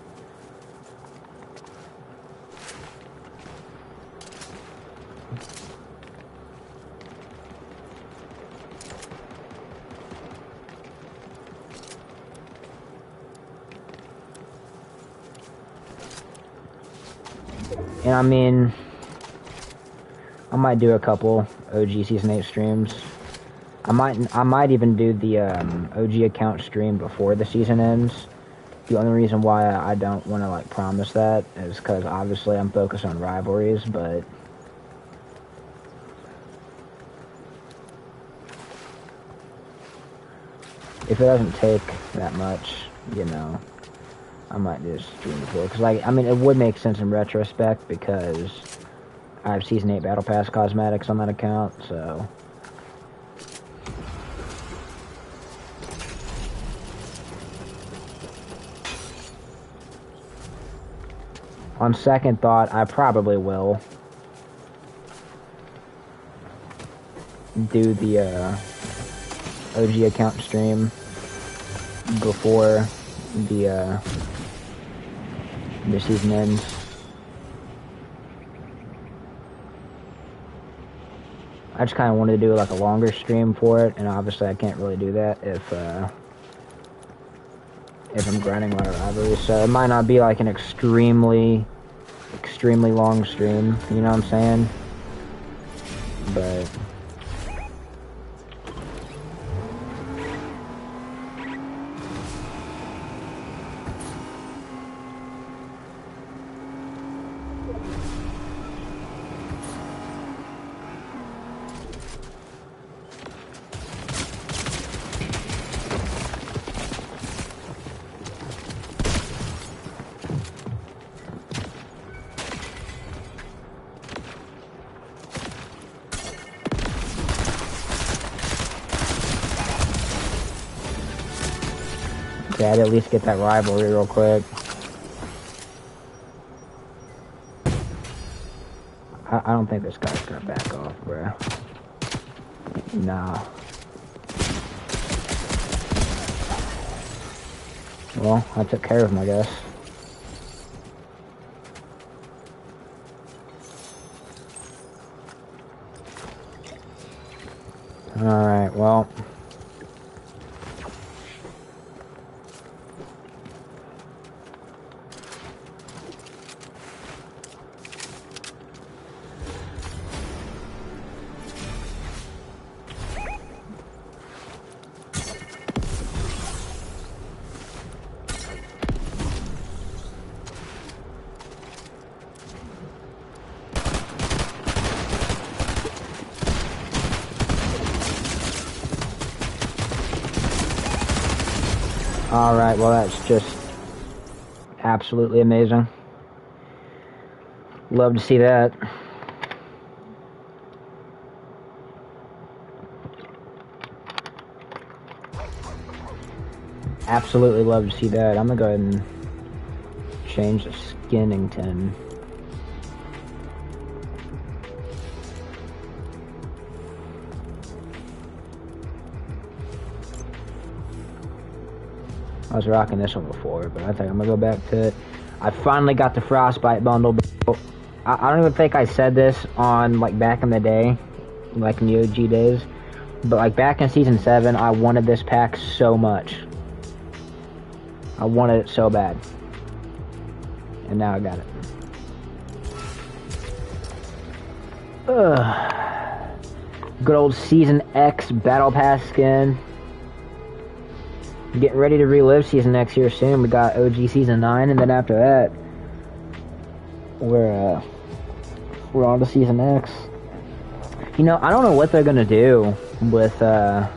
And I mean, I might do a couple OG Season 8 streams. I might even do the OG account stream before the season ends. The only reason why I don't want to like promise that is because obviously I'm focused on Rivalries, but if it doesn't take that much, you know, I might just stream before. Because, like, I mean, it would make sense in retrospect because I have Season 8 Battle Pass cosmetics on that account, so... On second thought, I probably will do the OG account stream before the season ends. I just kind of wanted to do like a longer stream for it, and obviously I can't really do that if I'm grinding a lot of rivalries. So it might not be like an extremely long stream, you know what I'm saying? But Okay, I'd at least get that rivalry real quick. I don't think this guy's gonna back off, bro. Nah. Well, I took care of him, I guess. Alright, well. Alright, well that's just absolutely amazing. Love to see that. Absolutely love to see that. I'm gonna go ahead and change the Skinnington. I was rocking this one before, but I think I'm gonna go back to it. I finally got the Frostbite bundle. I don't even think I said this on, like, back in the day, like in the OG days, but like back in Season 7, I wanted this pack so much. I wanted it so bad. And now I got it. Ugh. Good old Season X Battle Pass skin. Getting ready to relive Season X here soon. We got OG Season 9, and then after that, we're on to Season X. You know, I don't know what they're gonna do with the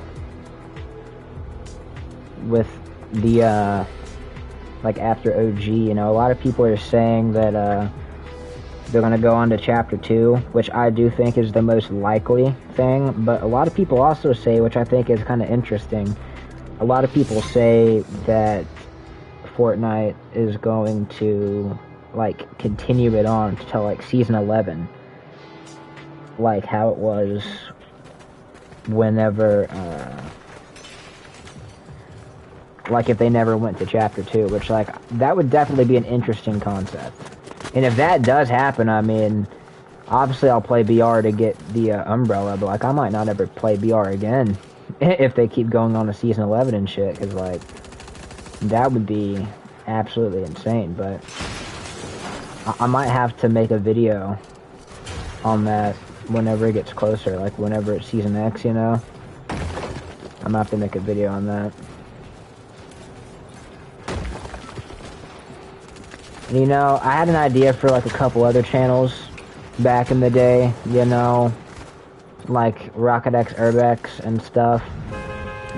like after OG. You know, a lot of people are saying that they're gonna go on to Chapter 2, which I do think is the most likely thing. But a lot of people also say, which I think is kind of interesting, a lot of people say that Fortnite is going to, like, continue it on until, like, Season 11. Like how it was whenever, like if they never went to Chapter 2, which, like, that would definitely be an interesting concept. And if that does happen, I mean, obviously I'll play BR to get the umbrella, but, like, I might not ever play BR again if they keep going on to Season 11 and shit, because, like, that would be absolutely insane. But I might have to make a video on that whenever it gets closer, like whenever it's Season X, you know? I'm gonna have to make a video on that. And, you know, I had an idea for, like, a couple other channels back in the day, you know, like Rocket X Urbex and stuff,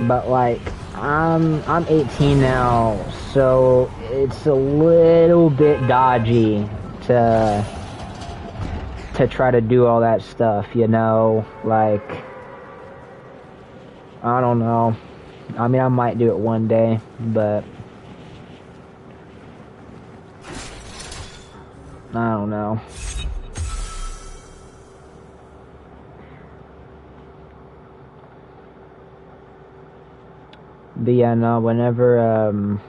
but, like, I'm 18 now, so it's a little bit dodgy to try to do all that stuff, you know, like, I don't know. I mean, I might do it one day, but I don't know. But yeah, no, whenever,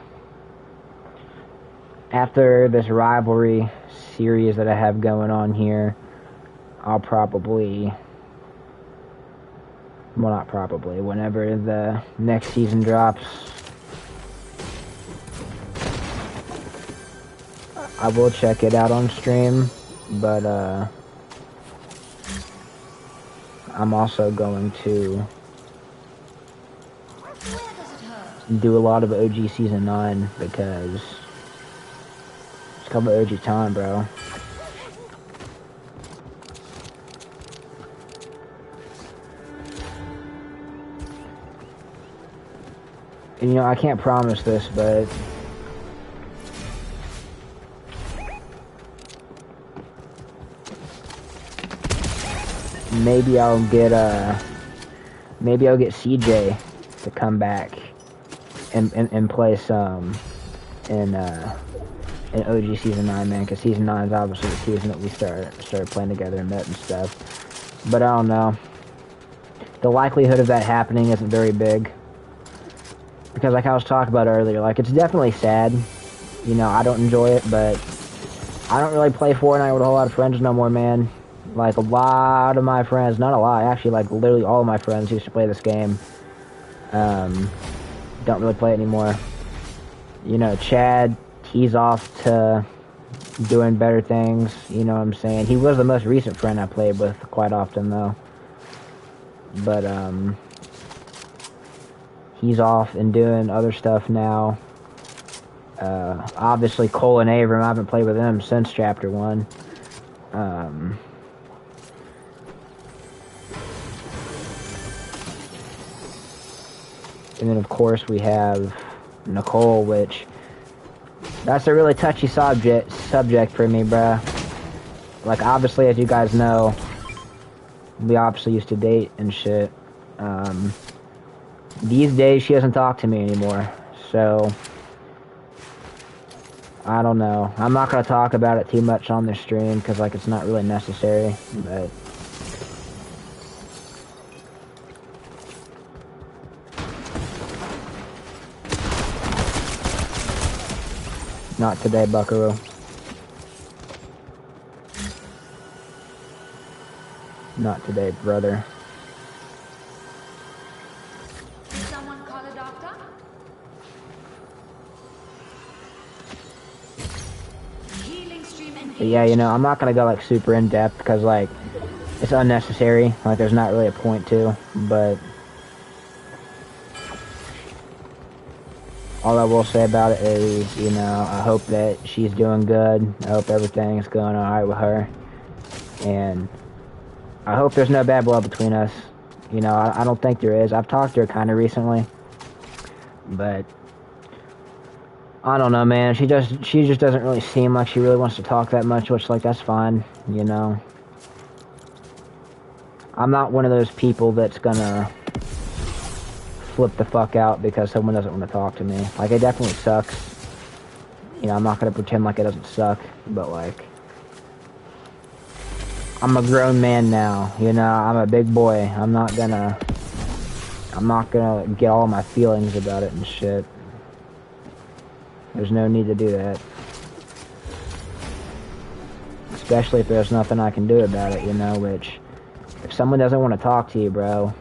after this rivalry series that I have going on here, I'll probably, well, not probably, whenever the next season drops, I will check it out on stream, but, I'm also going to do a lot of OG Season 9, because it's coming OG time, bro. And, you know, I can't promise this, but maybe I'll get CJ to come back and play some in OG Season 9, man, because Season 9 is obviously the season that we started playing together and met and stuff. But I don't know. The likelihood of that happening isn't very big. Because like I was talking about earlier, like, it's definitely sad. You know, I don't enjoy it, but I don't really play Fortnite with a whole lot of friends no more, man. Like, a lot of my friends, not a lot, actually, like, literally all of my friends who used to play this game, don't really play it anymore. You know, Chad, he's off to doing better things, you know what I'm saying? He was the most recent friend I played with quite often, though. But, he's off and doing other stuff now. Obviously, Cole and Abram, I haven't played with them since Chapter 1. And then, of course, we have Nicole, which, that's a really touchy subject for me, bruh. Like, obviously, as you guys know, we obviously used to date and shit. These days, she doesn't talk to me anymore, so I don't know. I'm not going to talk about it too much on this stream, because, like, it's not really necessary, but not today, buckaroo. Not today, brother. Someone call a doctor? Healing stream engaged. But yeah, you know, I'm not gonna go like super in depth because like it's unnecessary. Like there's not really a point to. But all I will say about it is, you know, I hope that she's doing good. I hope everything's going alright with her. And I hope there's no bad blood between us. You know, I don't think there is. I've talked to her kind of recently. But I don't know, man. She just doesn't really seem like she really wants to talk that much, which, like, that's fine, you know. I'm not one of those people that's gonna flip the fuck out because someone doesn't want to talk to me. Like, it definitely sucks. You know, I'm not gonna pretend like it doesn't suck, but, like, I'm a grown man now, you know. I'm a big boy. I'm not gonna get all my feelings about it and shit. There's no need to do that. Especially if there's nothing I can do about it, you know, which, if someone doesn't want to talk to you, bro,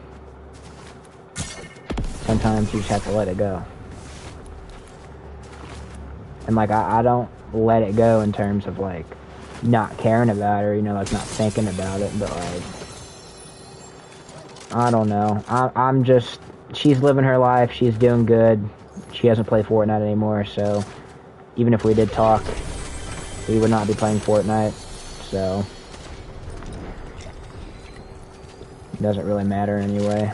sometimes you just have to let it go. And, like, I don't let it go in terms of, like, not caring about her, you know, like, not thinking about it, but, like, I don't know. I'm just, she's living her life, she's doing good. She doesn't play Fortnite anymore, so even if we did talk, we would not be playing Fortnite, so it doesn't really matter anyway,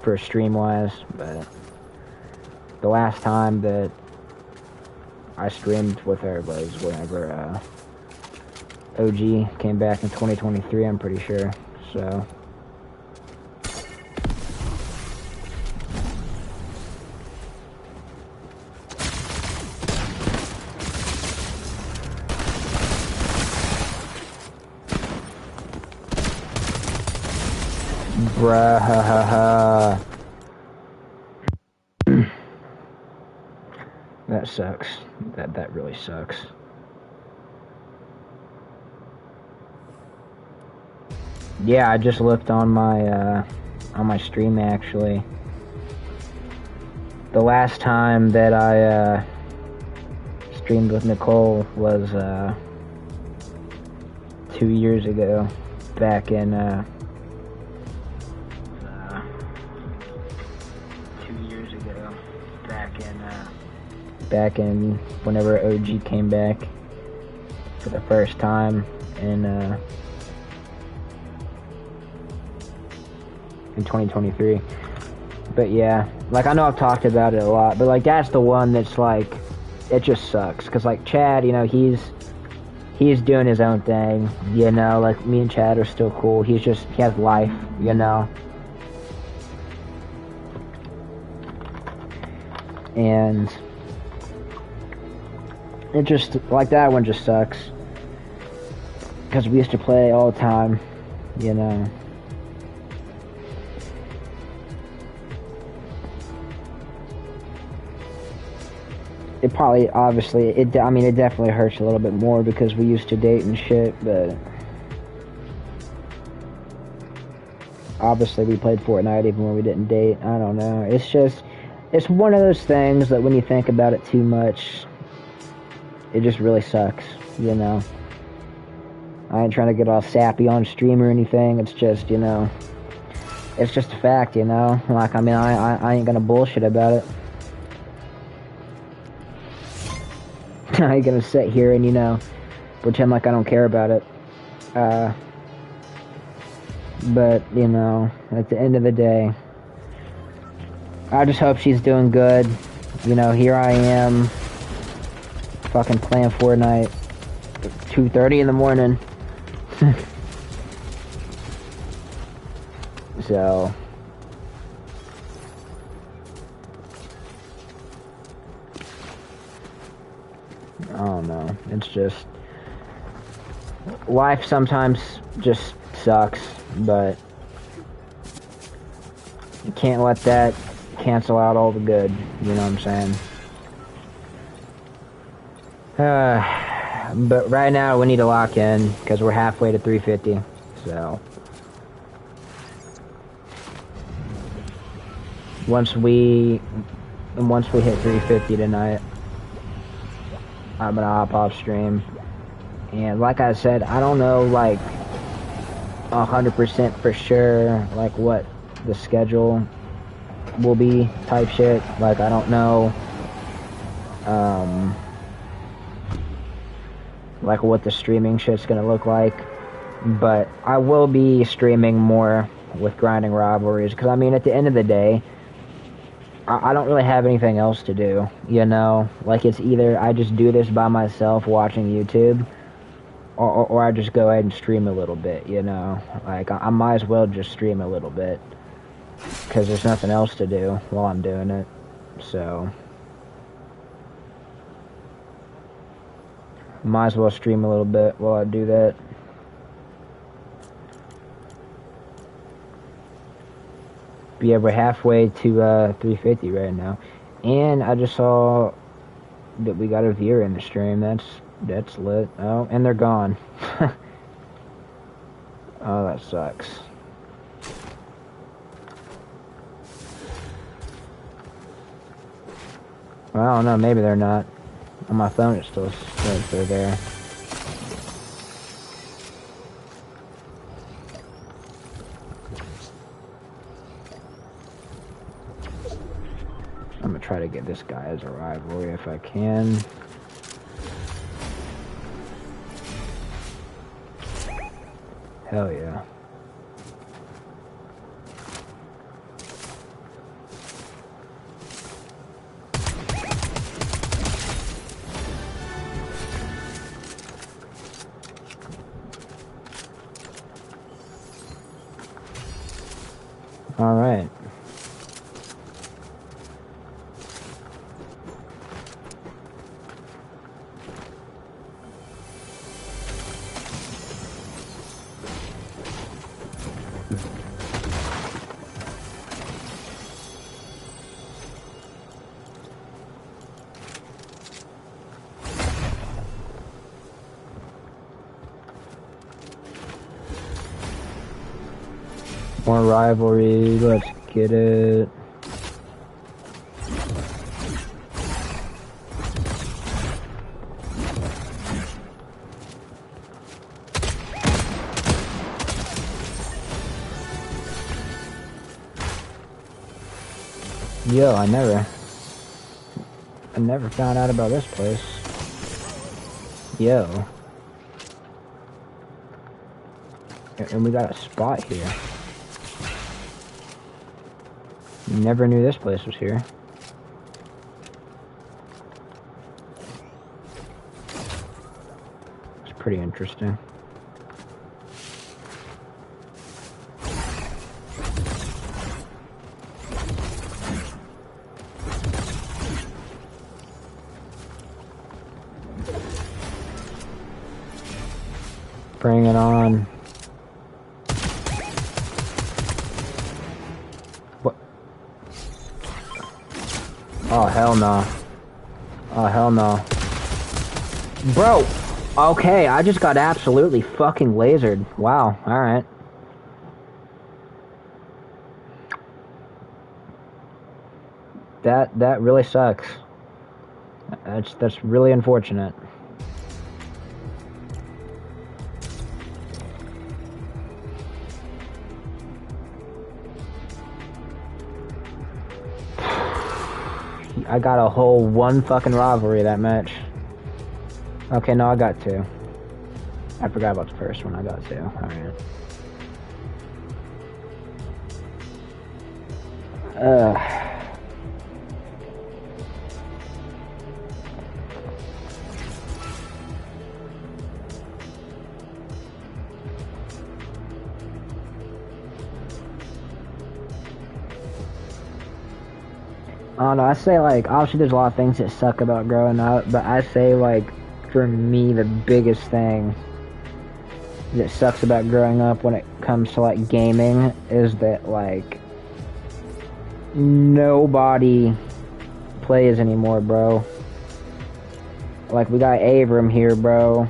for stream-wise, but the last time that I streamed with her was whenever, OG came back in 2023, I'm pretty sure, so bruh, that sucks. That really sucks. Yeah, I just looked on my stream actually. The last time that I streamed with Nicole was 2 years ago, back in 2 years ago, back in whenever OG came back for the first time in 2023. But yeah, like, I know I've talked about it a lot, but like, that's the one that's like, it just sucks, because like Chad, you know, he's doing his own thing, you know, like me and Chad are still cool. He has life, you know. and it just, like, that one just sucks. Because we used to play all the time, you know. It probably, obviously, I mean, it definitely hurts a little bit more because we used to date and shit, but obviously we played Fortnite even when we didn't date. I don't know. It's just, it's one of those things that when you think about it too much, it just really sucks, you know. I ain't trying to get all sappy on stream or anything. It's just, you know, it's just a fact, you know. Like, I mean, I ain't gonna bullshit about it. I ain't gonna sit here and, you know, pretend like I don't care about it. But, you know, at the end of the day, I just hope she's doing good. You know, here I am, fucking playing Fortnite at 2:30 in the morning. So, I don't know. It's just, life sometimes just sucks, but you can't let that cancel out all the good, you know what I'm saying? But right now we need to lock in, because we're halfway to 350, so. Once we hit 350 tonight, I'm gonna hop off stream. And like I said, I don't know, like, 100% for sure, like, what the schedule will be, type shit. Like, I don't know, like, what the streaming shit's gonna look like. But I will be streaming more with grinding rivalries, because, I mean, at the end of the day, I don't really have anything else to do, you know? Like, it's either I just do this by myself watching YouTube, or I just go ahead and stream a little bit, you know? Like, I might as well just stream a little bit, because there's nothing else to do while I'm doing it, so. Might as well stream a little bit while I do that. But yeah, we're halfway to 350 right now. And I just saw that we got a viewer in the stream. That's lit. Oh, and they're gone. Oh, that sucks. Well, I don't know, maybe they're not. On my phone it still says they're there. I'm gonna try to get this guy as a rivalry if I can. Hell yeah. All right. More rivalry, let's get it. Yo, I never found out about this place. Yo. And we got a spot here. Never knew this place was here. It's pretty interesting. Bring it on. What? Oh, hell no. Oh, hell no. Bro! Okay, I just got absolutely fucking lasered. Wow, alright. That really sucks. That's really unfortunate. I got a whole one fucking rivalry that match. Okay, no, I got two. I forgot about the first one. I got two. Alright. I don't know, I say, like, obviously there's a lot of things that suck about growing up, but I say, like, for me, the biggest thing that sucks about growing up when it comes to, like, gaming is that, like, nobody plays anymore, bro. Like, we got Abram here, bro.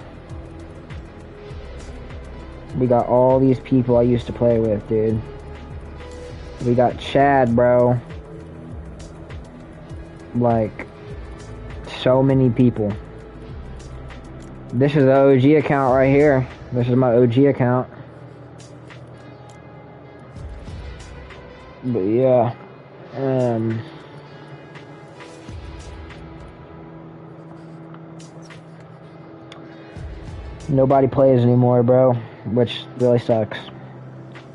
We got all these people I used to play with, dude. We got Chad, bro. Like, so many people. This is the OG account right here. This is my OG account. But yeah. Nobody plays anymore, bro. Which really sucks.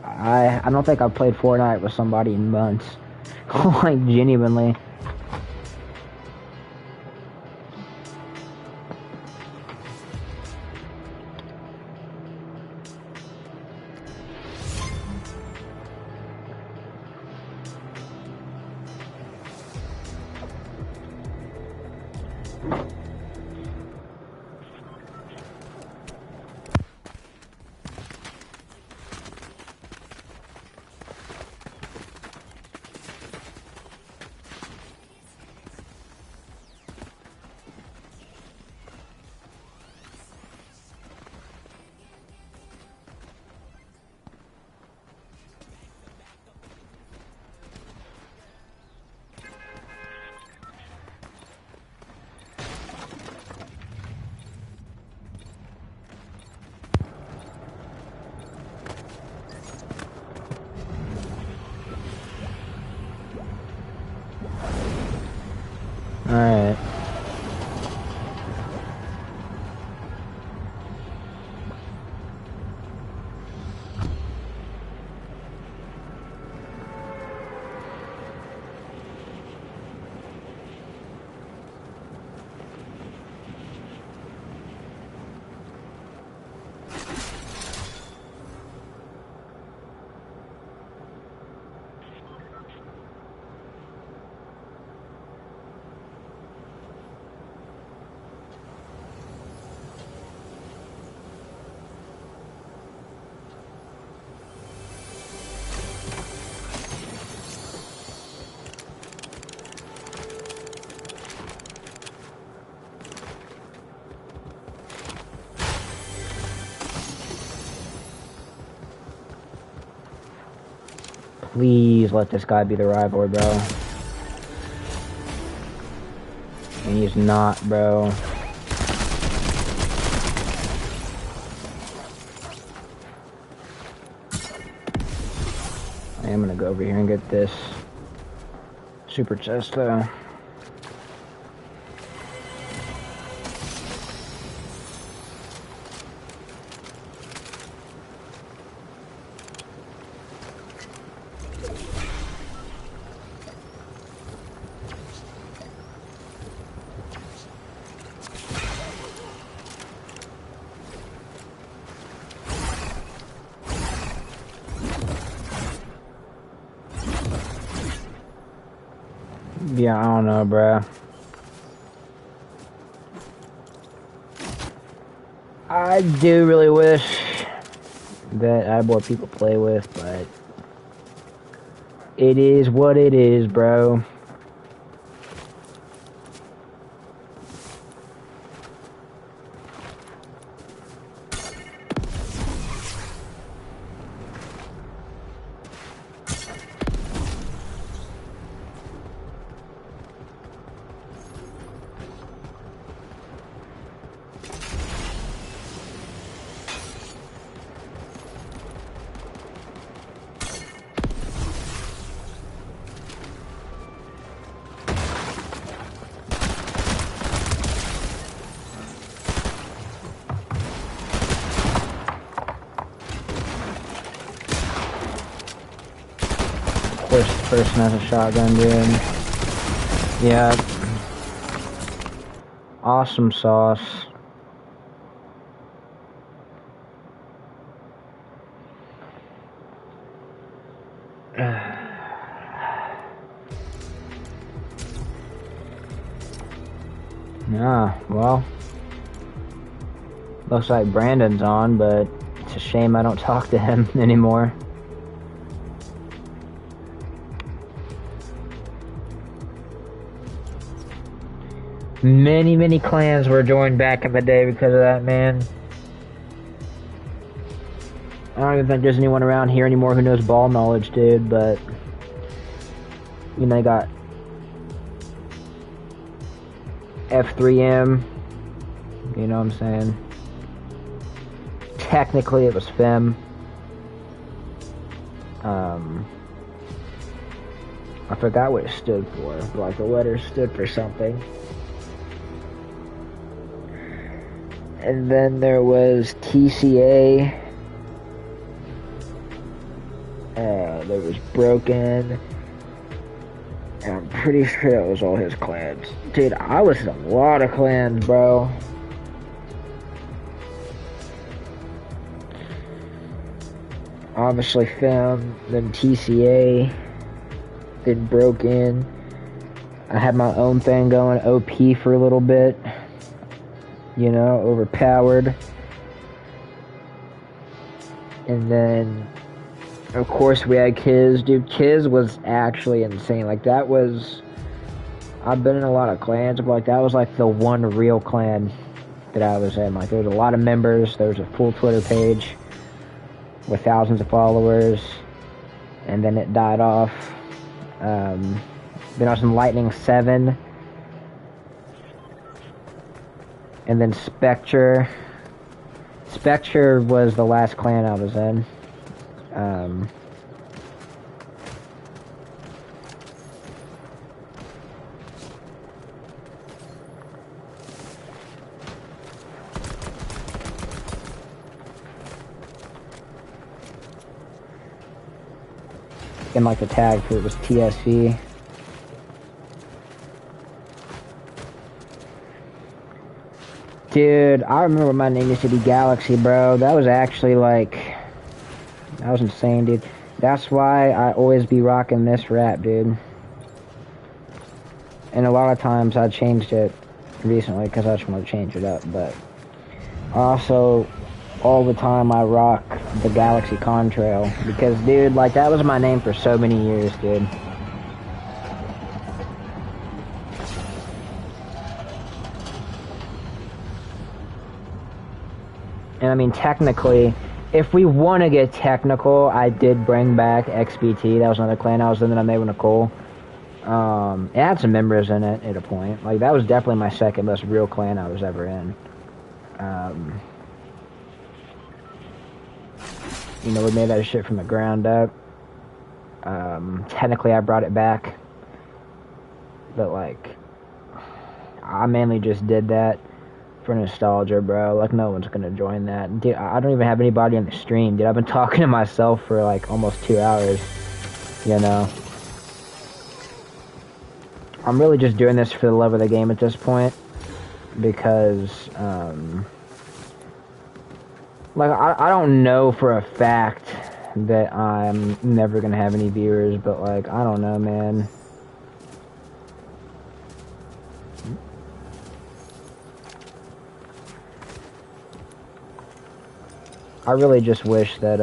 I don't think I've played Fortnite with somebody in months. Like, genuinely. Alright. Please let this guy be the rival, bro. And he's not, bro. I am gonna go over here and get this super chest, though. Yeah, I don't know, bruh. I do really wish that I had more people to play with, but it is what it is, bro. First person has a shotgun, dude. Yeah. Awesome sauce. Yeah, well. Looks like Brandon's on, but it's a shame I don't talk to him anymore. Many clans were joined back in the day because of that, man. I don't even think there's anyone around here anymore who knows ball knowledge, dude, but... You know, they got... F3M. You know what I'm saying? Technically, it was FEM. I forgot what it stood for, but like the letters stood for something. And then there was TCA. There was Broken. And I'm pretty sure that was all his clans. Dude, I was in a lot of clans, bro. Obviously FEM, then TCA, then Broken. I had my own thing going, OP for a little bit. You know, overpowered. And then, of course, we had Kiz. Dude, Kiz was actually insane. Like, that was... I've been in a lot of clans, but, like, that was, like, the one real clan that I was in. Like, there was a lot of members. There was a full Twitter page with thousands of followers. And then it died off. Then I was in Lightning 7. And then Spectre. Spectre was the last clan I was in. And like the tag for it was TSV. Dude, I remember my name used to be Galaxy, bro. That was actually like... That was insane, dude. That's why I always be rocking this rap, dude. And a lot of times I changed it recently because I just want to change it up, but... Also, all the time I rock the Galaxy Contrail. Because, dude, like, that was my name for so many years, dude. And I mean, technically, if we want to get technical, I did bring back XBT. That was another clan I was in that I made with Nicole. It had some members in it at a point. Like, that was definitely my second most real clan I was ever in. You know, we made that shit from the ground up. Technically, I brought it back. But, like, I mainly just did that for nostalgia, bro. Like, no one's gonna join that. Dude, I don't even have anybody on the stream, dude. I've been talking to myself for, like, almost 2 hours. You know? I'm really just doing this for the love of the game at this point. Because, like, I don't know for a fact that I'm never gonna have any viewers, but, like, I don't know, man. I really just wish that,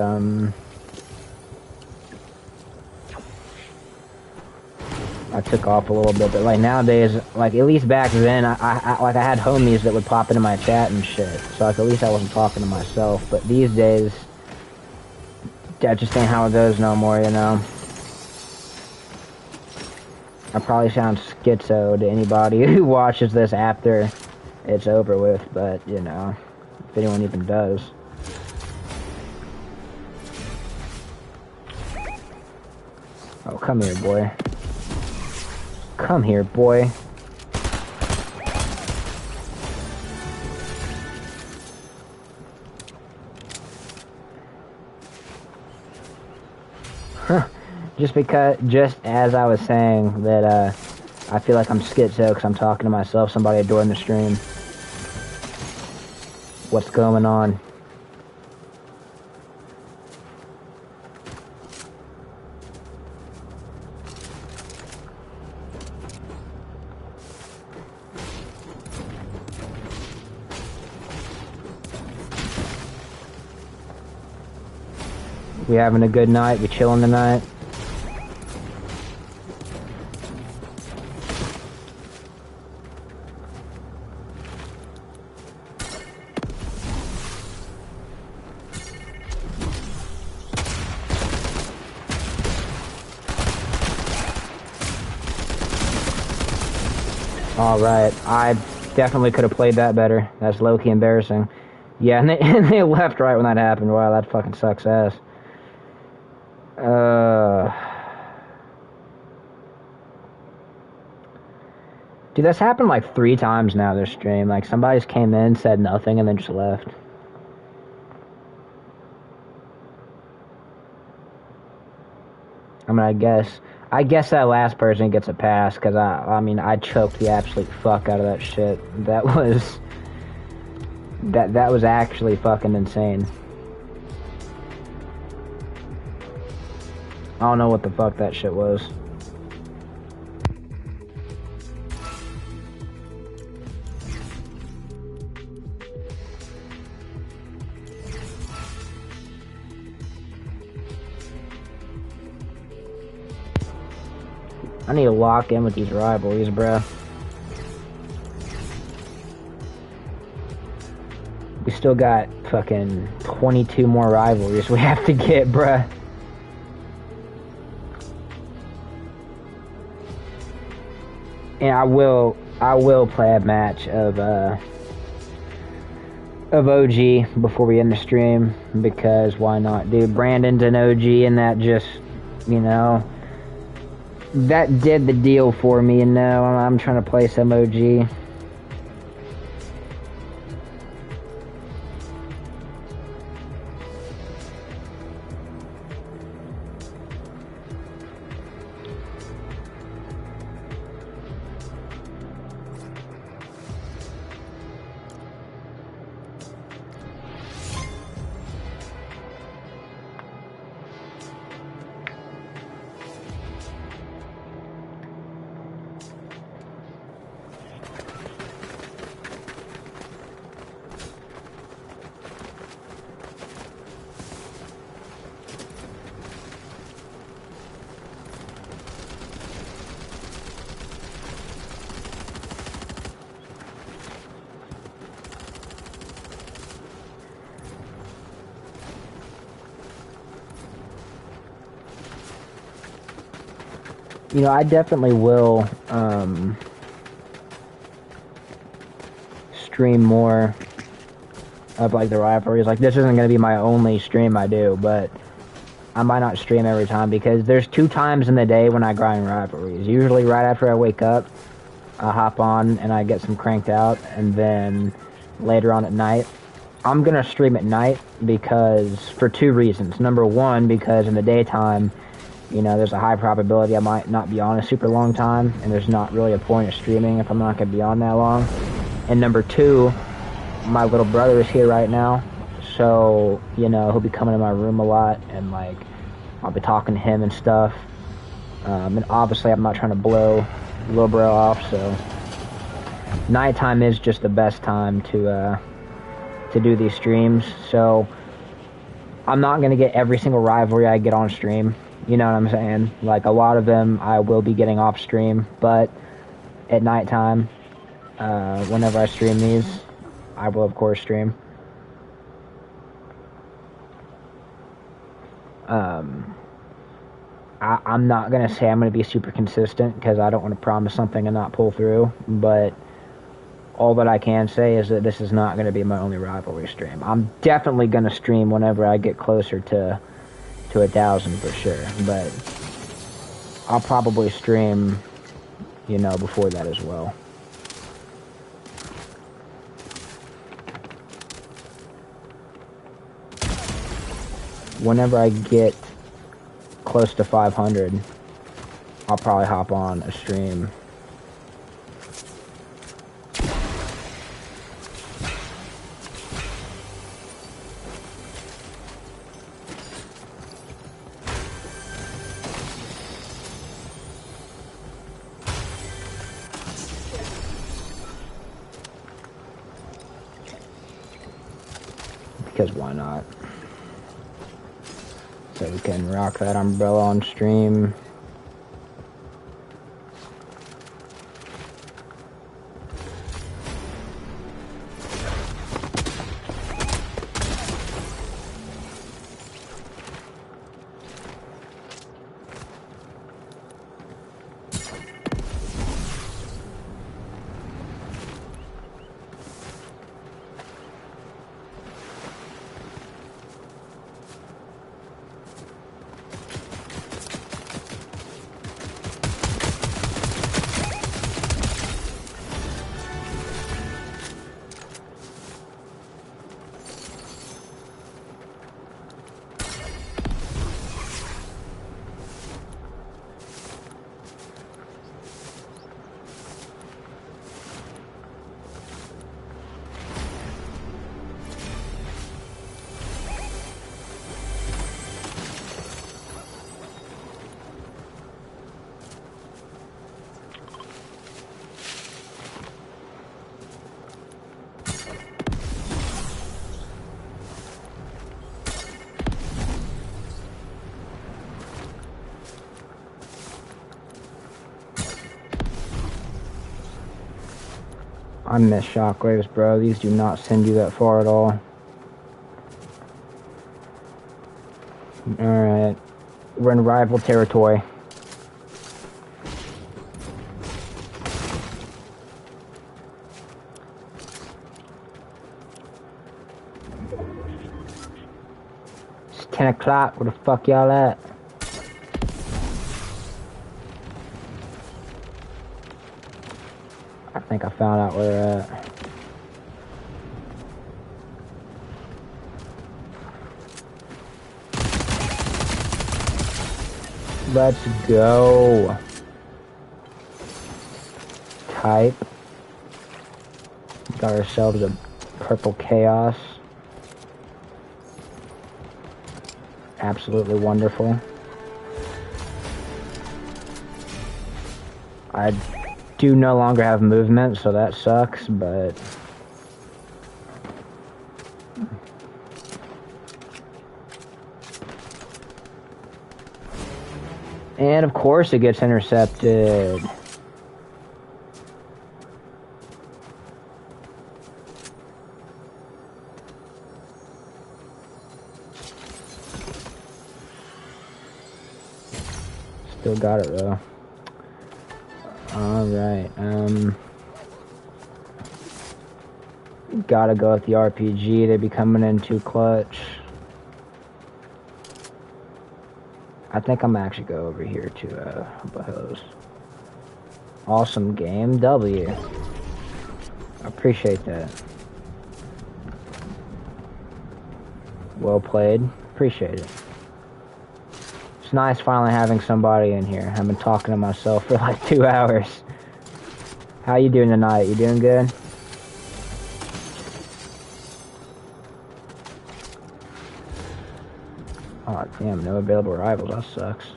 I took off a little bit, but like nowadays, like at least back then, I had homies that would pop into my chat and shit, so like at least I wasn't talking to myself. But these days, that just ain't how it goes no more, you know. I probably sound schizo to anybody who watches this after it's over with, but you know, if anyone even does. Oh, come here, boy. Come here, boy. Just as I was saying that, I feel like I'm schizo because I'm talking to myself, somebody during the stream. What's going on? We having a good night? We chilling tonight? Alright, I definitely could have played that better. That's low-key embarrassing. Yeah, and they left right when that happened. Wow, that fucking sucks ass. Dude, that's happened like 3 times now this stream. Like, somebody's came in, said nothing, and then just left. I mean, I guess that last person gets a pass, because I mean, I choked the absolute fuck out of that shit. That was actually fucking insane. I don't know what the fuck that shit was. I need to lock in with these rivalries, bruh. We still got fucking 22 more rivalries we have to get, bruh. And I will play a match of OG before we end the stream, because why not, dude? Brandon's an OG, and that just, you know, that did the deal for me, you know. I'm trying to play some OG. You know, I definitely will stream more of like the rivalries. Like, this isn't going to be my only stream I do, but I might not stream every time, because there's 2 times in the day when I grind rivalries. Usually right after I wake up, I hop on and I get some cranked out, and then later on at night. I'm going to stream at night because, for 2 reasons. Number 1, because in the daytime, you know, there's a high probability I might not be on a super long time, and there's not really a point of streaming if I'm not going to be on that long. And number 2, my little brother is here right now, so, you know, he'll be coming to my room a lot, and, like, I'll be talking to him and stuff. And obviously I'm not trying to blow little bro off, so nighttime is just the best time to do these streams. So I'm not gonna get every single rivalry I get on stream. You know what I'm saying? Like a lot of them, I will be getting off stream, but at nighttime, whenever I stream these, I will of course stream. I'm not gonna say I'm gonna be super consistent because I don't want to promise something and not pull through, but all that I can say is that this is not going to be my only rivalry stream. I'm definitely going to stream whenever I get closer to 1,000 for sure, but I'll probably stream, you know, before that as well. Whenever I get close to 500, I'll probably hop on a stream. Because why not? So we can rock that umbrella on stream. I miss shockwaves, bro. These do not send you that far at all. Alright. We're in rival territory. It's 10 o'clock. Where the fuck y'all at? I think I found out where they're at. Let's go. Type. Got ourselves a purple chaos. Absolutely wonderful. I do no longer have movement, so that sucks, but and of course it gets intercepted. Still got it though. Alright, gotta go with the RPG. They be coming in too clutch. I think I'm actually go over here to Bahos. Awesome game, W. Appreciate that. Well played. Appreciate it. It's nice finally having somebody in here. I've been talking to myself for like 2 hours. How you doing tonight? You doing good? Oh damn, no available rivals. That sucks.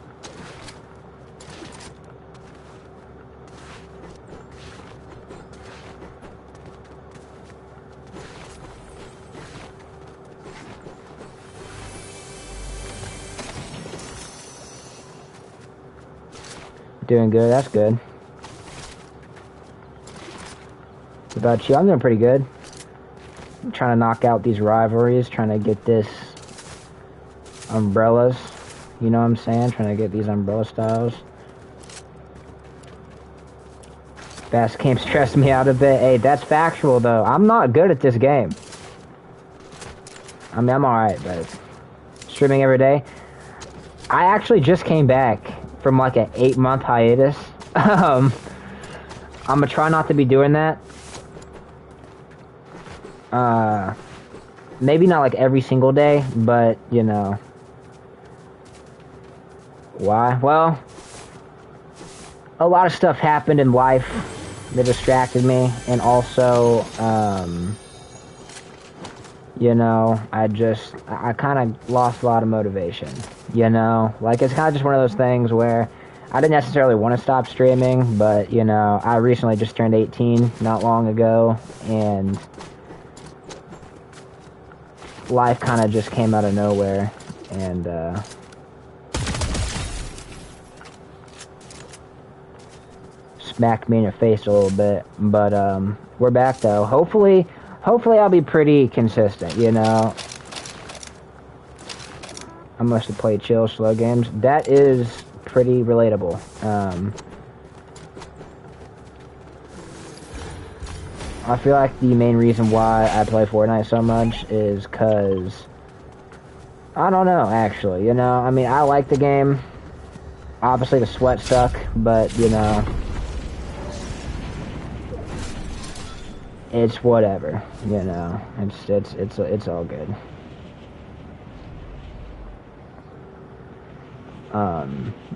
Doing good. That's good. What about you? I'm doing pretty good. I'm trying to knock out these rivalries, trying to get this umbrellas. You know what I'm saying? Trying to get these umbrella styles. Fast game stressed me out a bit. Hey, that's factual though. I'm not good at this game. I mean, I'm alright, but streaming every day. I actually just came back from like an 8-month hiatus. I'm gonna try not to be doing that. Maybe not like every single day, but you know. Why? Well, a lot of stuff happened in life that distracted me, and also, you know, I kind of lost a lot of motivation, you know? Like, it's kind of just one of those things where I didn't necessarily want to stop streaming, but, you know, I recently just turned 18 not long ago, and life kind of just came out of nowhere, and, smacked me in the face a little bit, but, we're back, though. Hopefully I'll be pretty consistent, you know? I must have played chill, slow games. That is pretty relatable. I feel like the main reason why I play Fortnite so much is because... I don't know, actually, you know? I mean, I like the game. Obviously, the sweat suck, but, you know... It's whatever, you know. It's all good.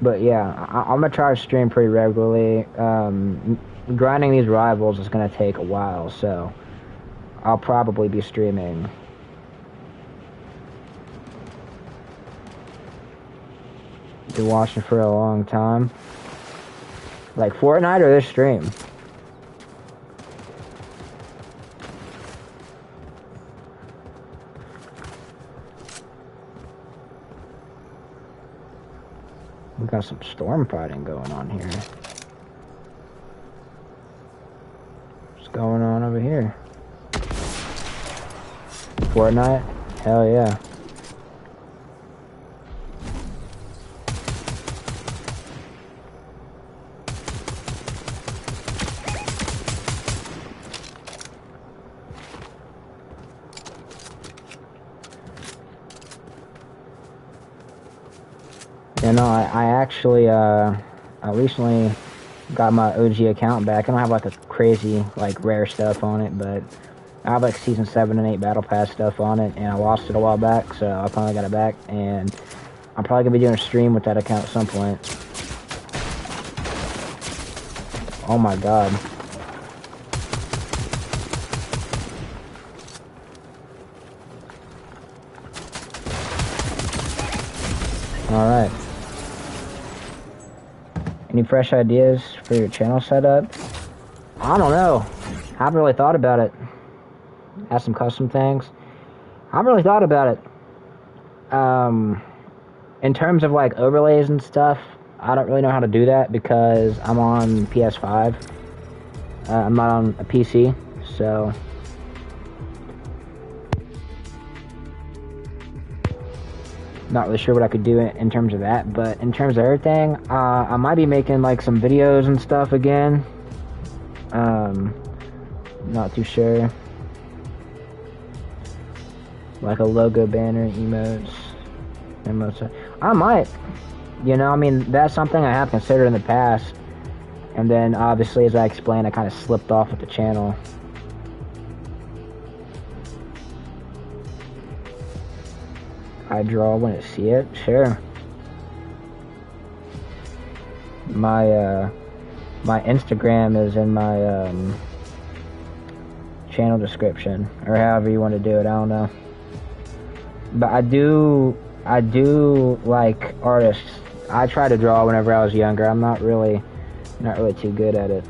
But yeah, I'm gonna try to stream pretty regularly. Grinding these rivals is gonna take a while, so I'll probably be streaming. Been watching for a long time. Like Fortnite or this stream? We got some storm fighting going on here. What's going on over here? Fortnite? Hell yeah. You know, I actually, I recently got my OG account back. I don't have, like, a crazy, like, rare stuff on it, but I have, like, Season 7 and 8 Battle Pass stuff on it, and I lost it a while back, so I finally got it back, and I'm probably gonna be doing a stream with that account at some point. Oh my god. Alright. Any fresh ideas for your channel setup? I don't know. I haven't really thought about it. Add some custom things. I haven't really thought about it. In terms of like overlays and stuff, I don't really know how to do that because I'm on PS5. I'm not on a PC, so... Not really sure what I could do in terms of that, but in terms of everything, I might be making like some videos and stuff again. Not too sure. Like a logo banner, emotes. I might. You know, I mean, that's something I have considered in the past. And then, obviously, as I explained, I kind of slipped off with the channel. I draw when I see it? Sure. My, my Instagram is in my, channel description. Or however you want to do it, I don't know. But I do like artists. I tried to draw whenever I was younger. I'm not really too good at it.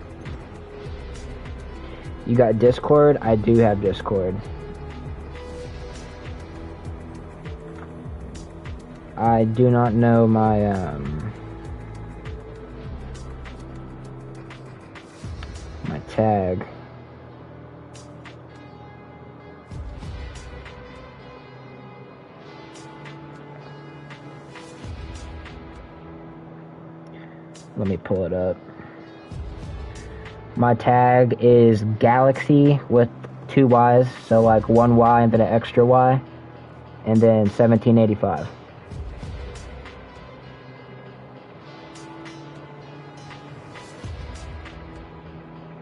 You got Discord? I do have Discord. I do not know my tag. Let me pull it up. My tag is Galaxy with 2 Y's, so like 1 Y and then an extra Y, and then 1785.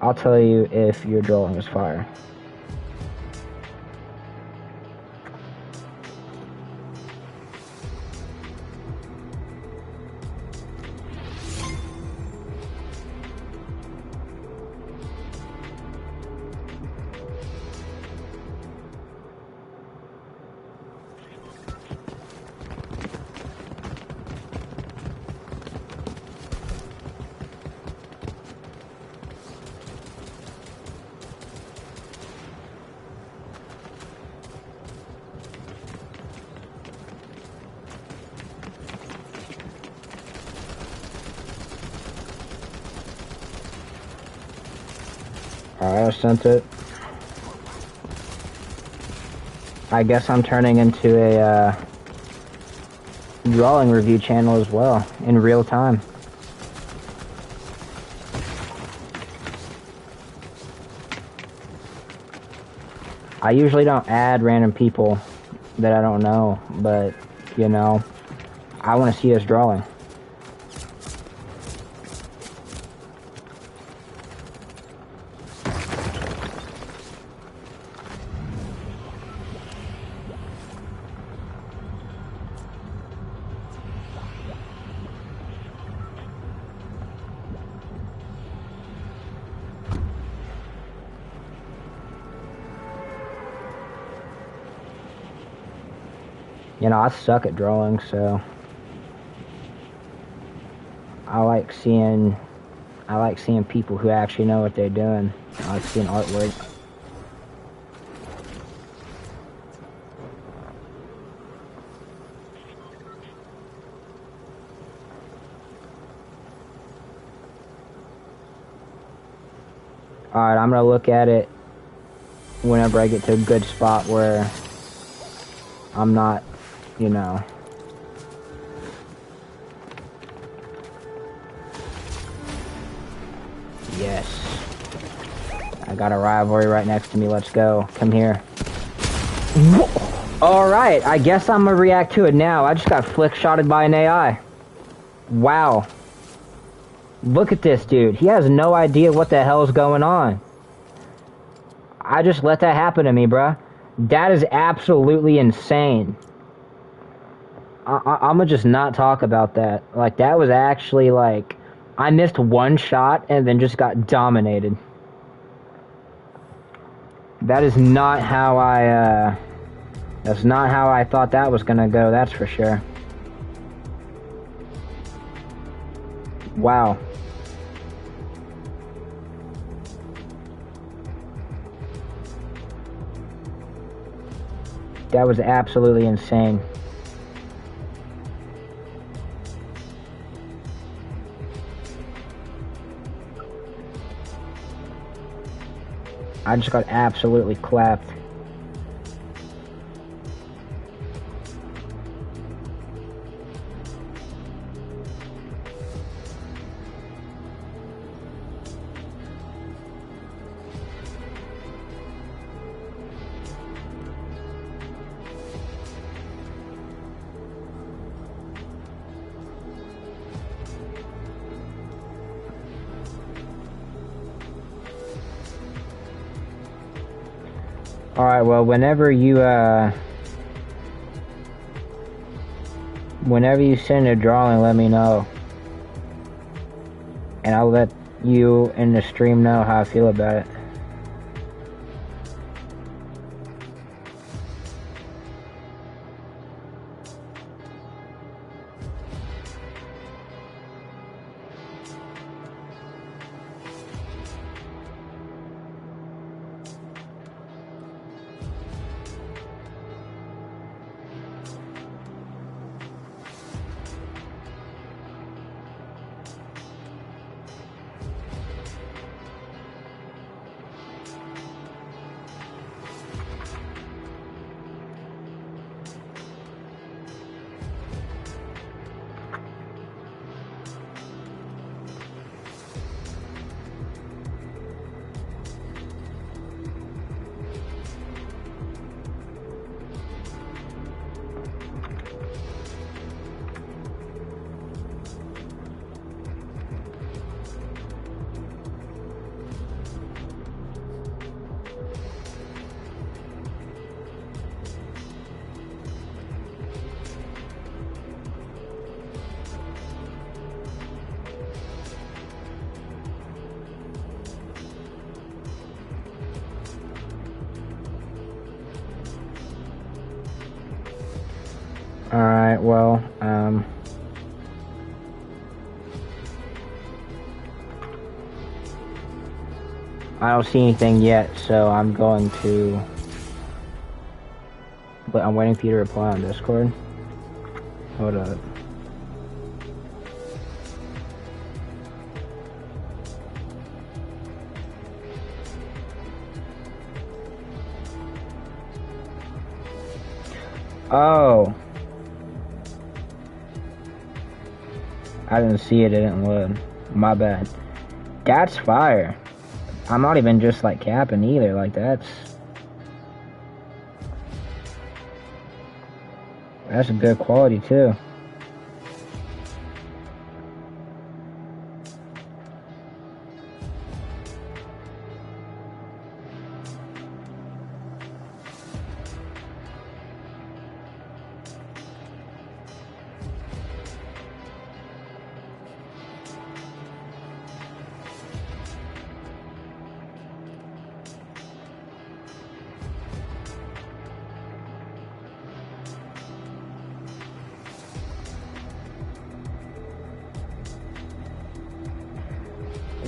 I'll tell you if your drawing is fire. Alright, I sent it. I guess I'm turning into a drawing review channel as well, in real time. I usually don't add random people that I don't know, but, you know, I want to see us drawing. You know, I suck at drawing, so I like seeing people who actually know what they're doing. I like seeing artwork. Alright, I'm gonna look at it whenever I get to a good spot where I'm not, you know. Yes. I got a rivalry right next to me. Let's go. Come here. Alright, I guess I'm gonna react to it now. I just got flick-shotted by an AI. Wow. Look at this dude. He has no idea what the hell is going on. I just let that happen to me, bruh. That is absolutely insane. I'ma just not talk about that. Like, that was actually, like, I missed one shot and then just got dominated. That is not how that's not how I thought that was gonna go, that's for sure. Wow. That was absolutely insane. I just got absolutely clapped. Alright, well, whenever you send a drawing, let me know. And I'll let you in the stream know how I feel about it. Alright, well, I don't see anything yet, so I'm going to... But I'm waiting for you to reply on Discord. Hold up. Oh. I didn't see it, it didn't load. My bad. That's fire. I'm not even just like capping either, like that's a good quality too.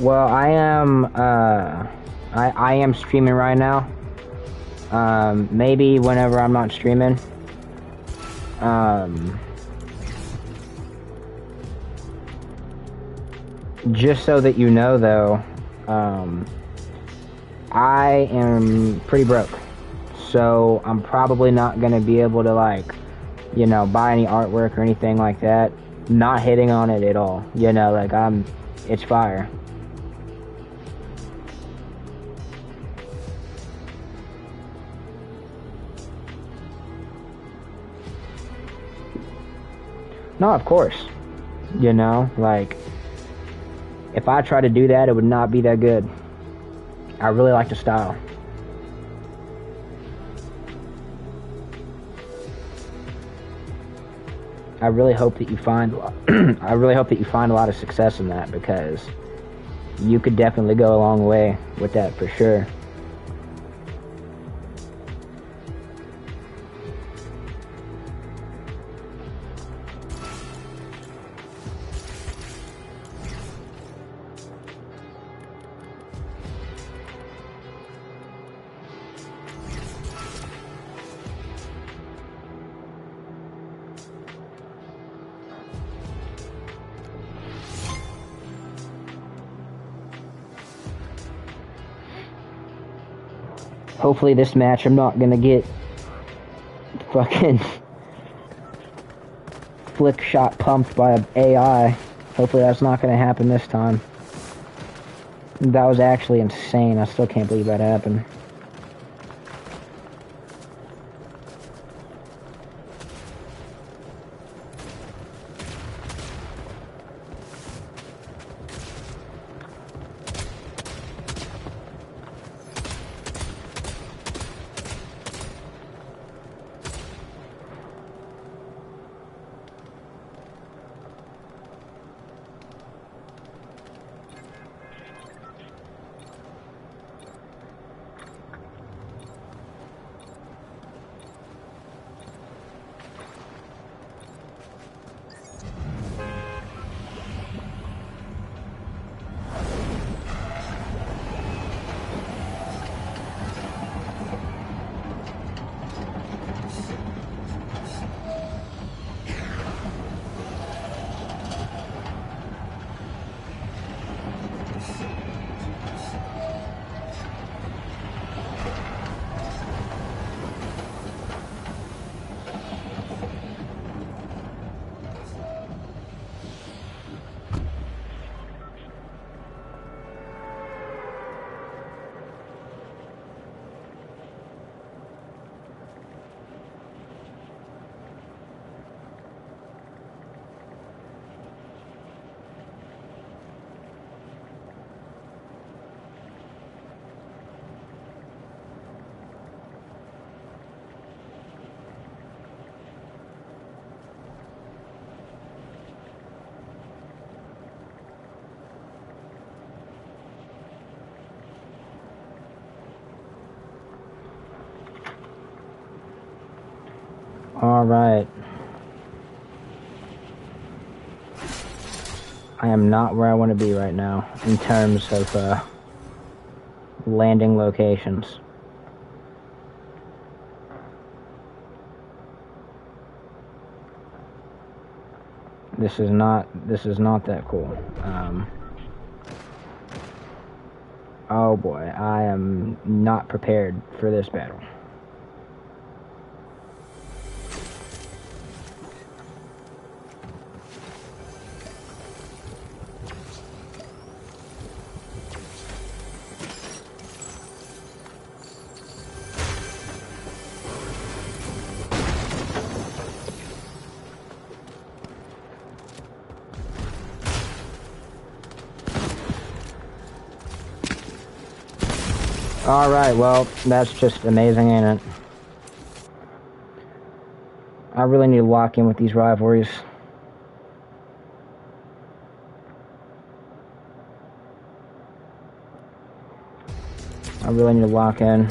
Well, I am streaming right now. Maybe whenever I'm not streaming. Just so that you know though, I am pretty broke. So I'm probably not gonna be able to like, you know, buy any artwork or anything like that. Not hitting on it at all. You know, like it's fire. No, of course. You know, like, if I try to do that, it would not be that good. I really like the style. I really hope that you find, I really hope that you find a lot of success in that, because you could definitely go a long way with that for sure. Hopefully this match I'm not gonna get fucking flick shot pumped by an AI. Hopefully that's not gonna happen this time. That was actually insane. I still can't believe that happened. Alright. I am not where I want to be right now in terms of landing locations. This is not that cool. Oh boy, I am not prepared for this battle. Alright, well, that's just amazing, ain't it? I really need to lock in with these rivalries. I really need to lock in.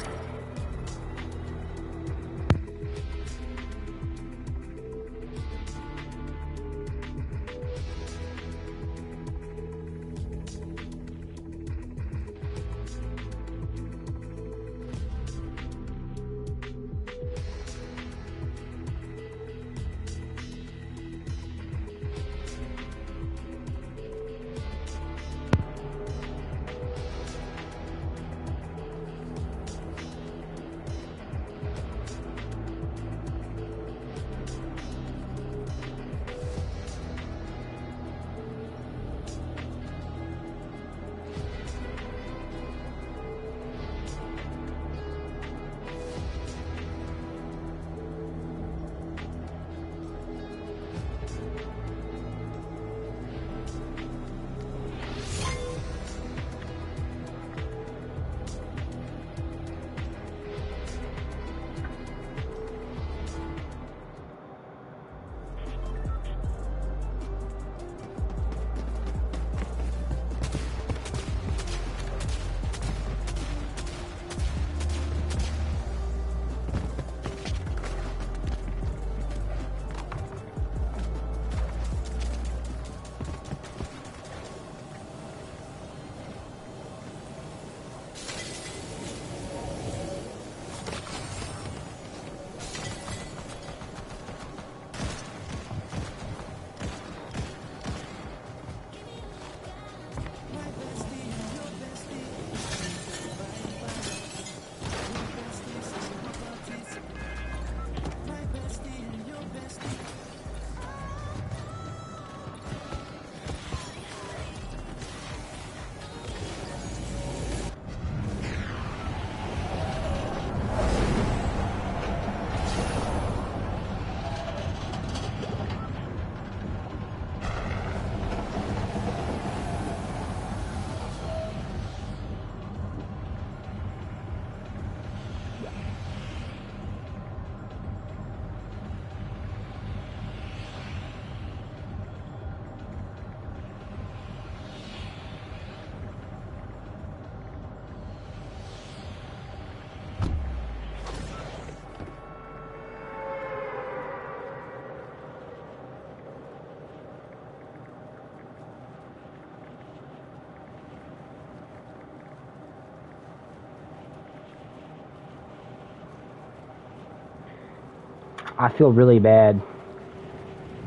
I feel really bad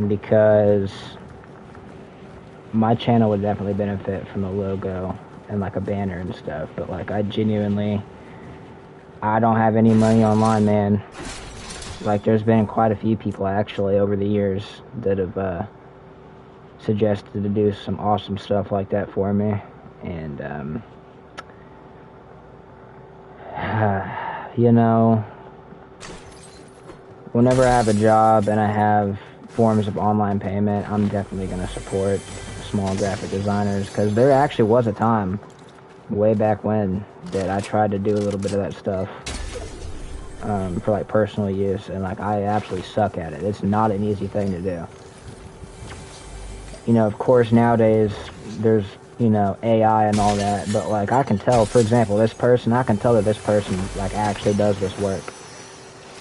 because my channel would definitely benefit from a logo and like a banner and stuff, but like I don't have any money online, man. Like there's been quite a few people actually over the years that have suggested to do some awesome stuff like that for me, and you know, whenever I have a job and I have forms of online payment, I'm definitely going to support small graphic designers, because there actually was a time way back when that I tried to do a little bit of that stuff for like personal use, and like I absolutely suck at it. It's not an easy thing to do. You know, of course nowadays there's, you know, AI and all that, but like I can tell, for example, this person, I can tell that this person like actually does this work.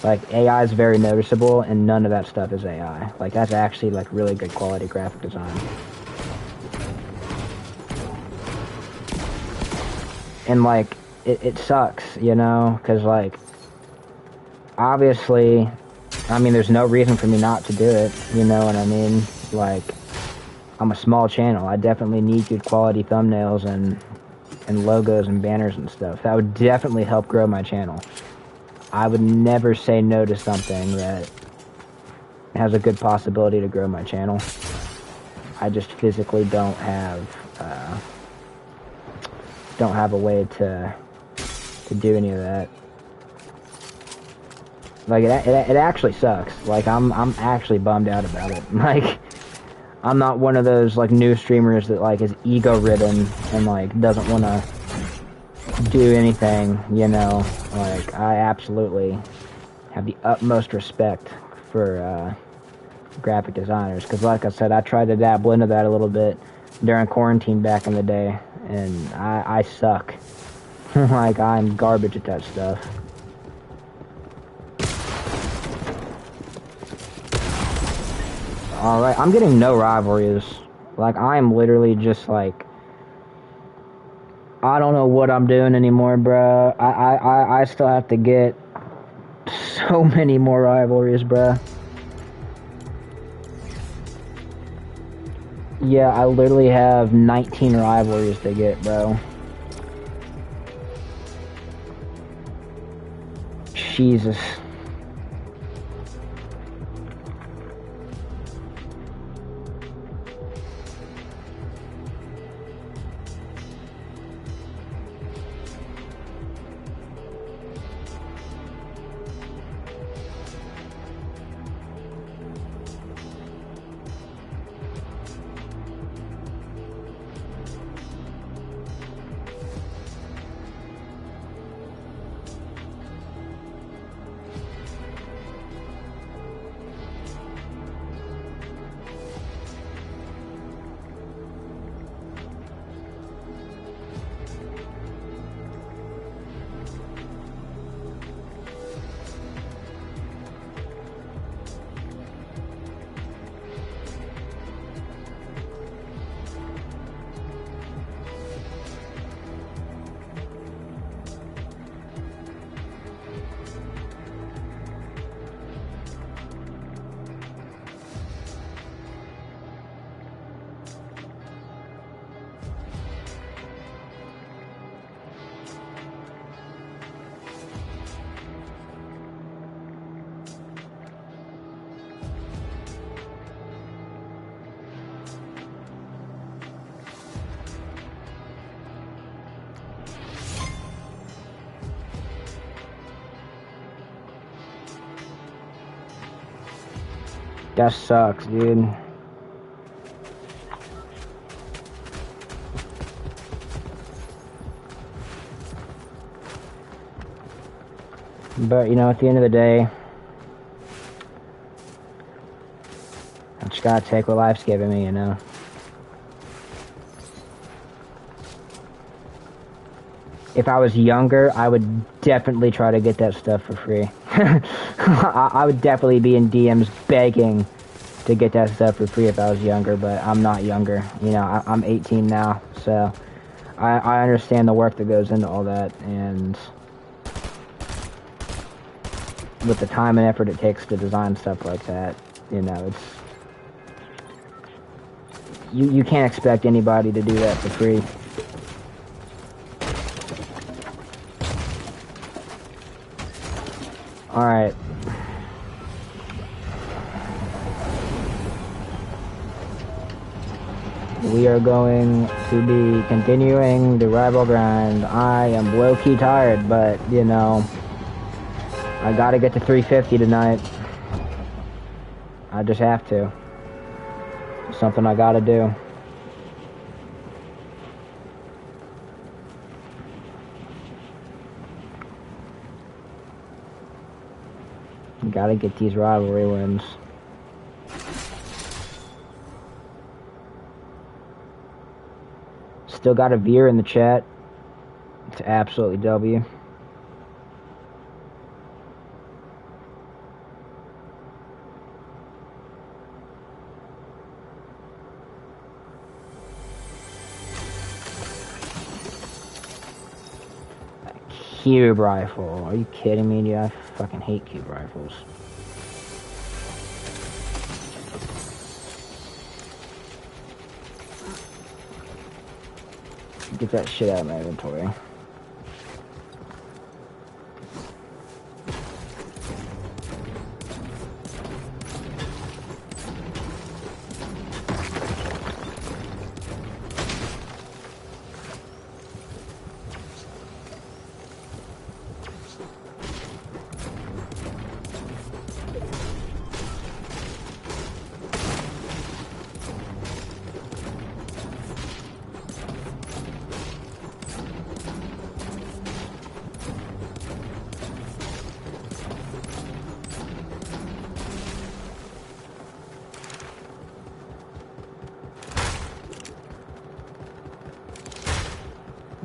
Like, AI is very noticeable, and none of that stuff is AI. Like, that's actually, like, really good quality graphic design. And, like, it sucks, you know? Because, like, obviously, I mean, there's no reason for me not to do it, you know what I mean? Like, I'm a small channel. I definitely need good quality thumbnails and logos and banners and stuff. That would definitely help grow my channel. I would never say no to something that has a good possibility to grow my channel. I just physically don't have a way to do any of that. Like it actually sucks. Like I'm actually bummed out about it. Like I'm not one of those like new streamers that like is ego ridden and like doesn't want to do anything, you know. Like I absolutely have the utmost respect for graphic designers, because like I said, I tried to dabble into that a little bit during quarantine back in the day, and I suck. Like I'm garbage at that stuff. Alright, I'm getting no rivalries. Like I am literally just like, I don't know what I'm doing anymore, bro. I still have to get so many more rivalries, bro. Yeah, I literally have 19 rivalries to get, bro. Jesus. That sucks, dude. But, you know, at the end of the day, I just gotta take what life's giving me, you know? If I was younger, I would definitely try to get that stuff for free. I would definitely be in DMs begging to get that stuff for free if I was younger, but I'm not younger. You know, I'm 18 now, so I understand the work that goes into all that, and with the time and effort it takes to design stuff like that, you know, it's... You can't expect anybody to do that for free. Alright. We are going to be continuing the rival grind. I am low-key tired, but, you know, I gotta get to 350 tonight. I just have to. It's something I gotta do. Gotta get these rivalry wins. Still got a veer in the chat. It's absolutely W. cube rifle. Are you kidding me, dude? I fucking hate cube rifles. Get that shit out of my inventory.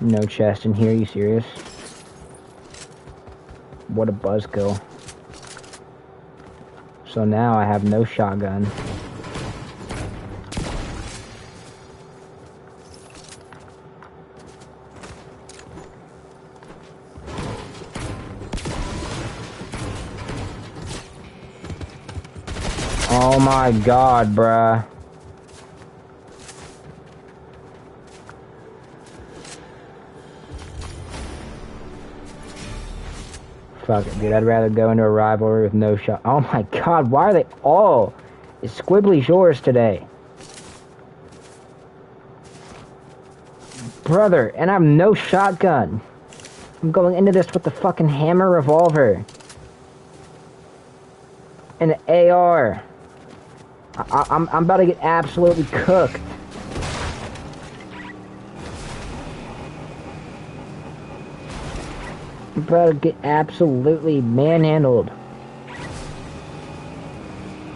No chest in here, you serious? What a buzzkill. So now I have no shotgun. Oh my god, bruh. Fuck it, dude. I'd rather go into a rivalry with no shot. Oh my god, why are they all squibbly shores today? Brother, and I have no shotgun. I'm going into this with the fucking hammer revolver. And an AR. I'm about to get absolutely cooked. I'm about to get absolutely manhandled.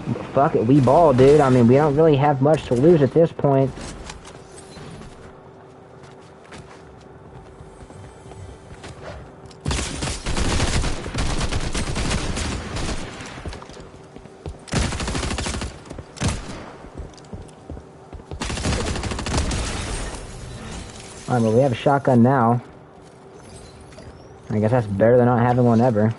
But fuck it, we ball, dude. I mean, we don't really have much to lose at this point. Alright, well, we have a shotgun now. I guess that's better than not having one ever.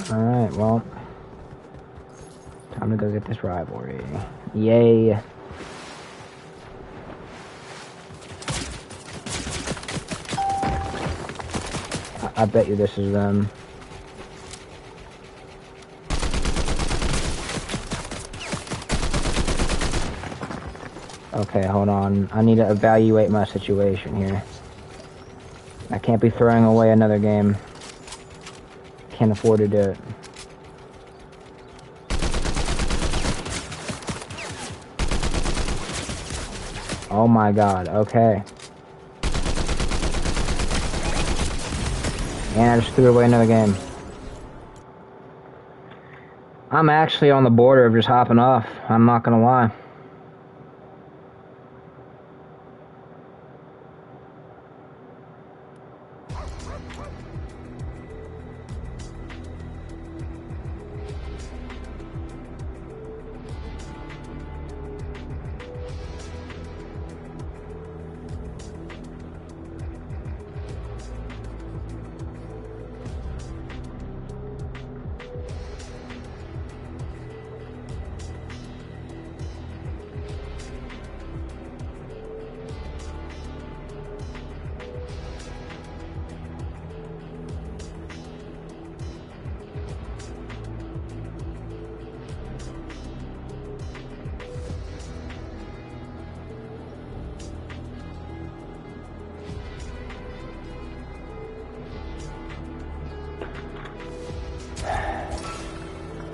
Alright, well. Time to go get this rivalry. Yay. I bet you this is them. Okay, hold on. I need to evaluate my situation here. I can't be throwing away another game. Can't afford to do it. Oh my god, okay. And I just threw away another game. I'm actually on the border of just hopping off. I'm not gonna lie.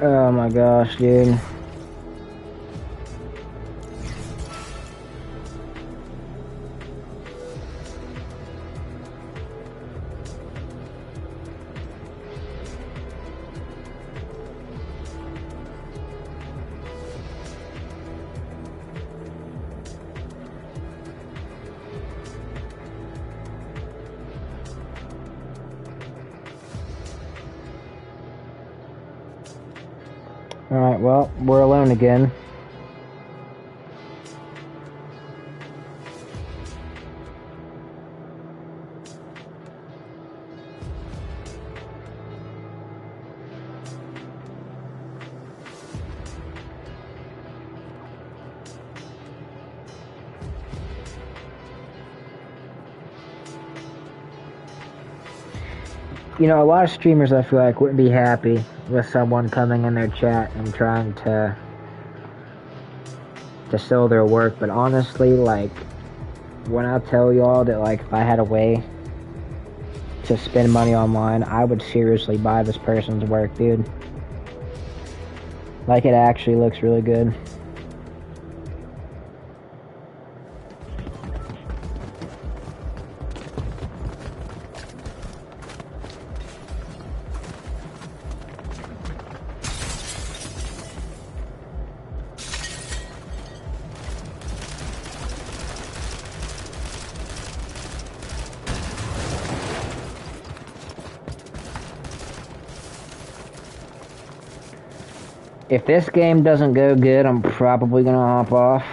Oh my gosh, dude. well, we're alone again. You know, a lot of streamers, I feel like, wouldn't be happy with someone coming in their chat and trying to sell their work, but honestly, like, when I tell y'all that, like, if I had a way to spend money online, I would seriously buy this person's work, dude. Like, it actually looks really good. If this game doesn't go good, I'm probably gonna hop off.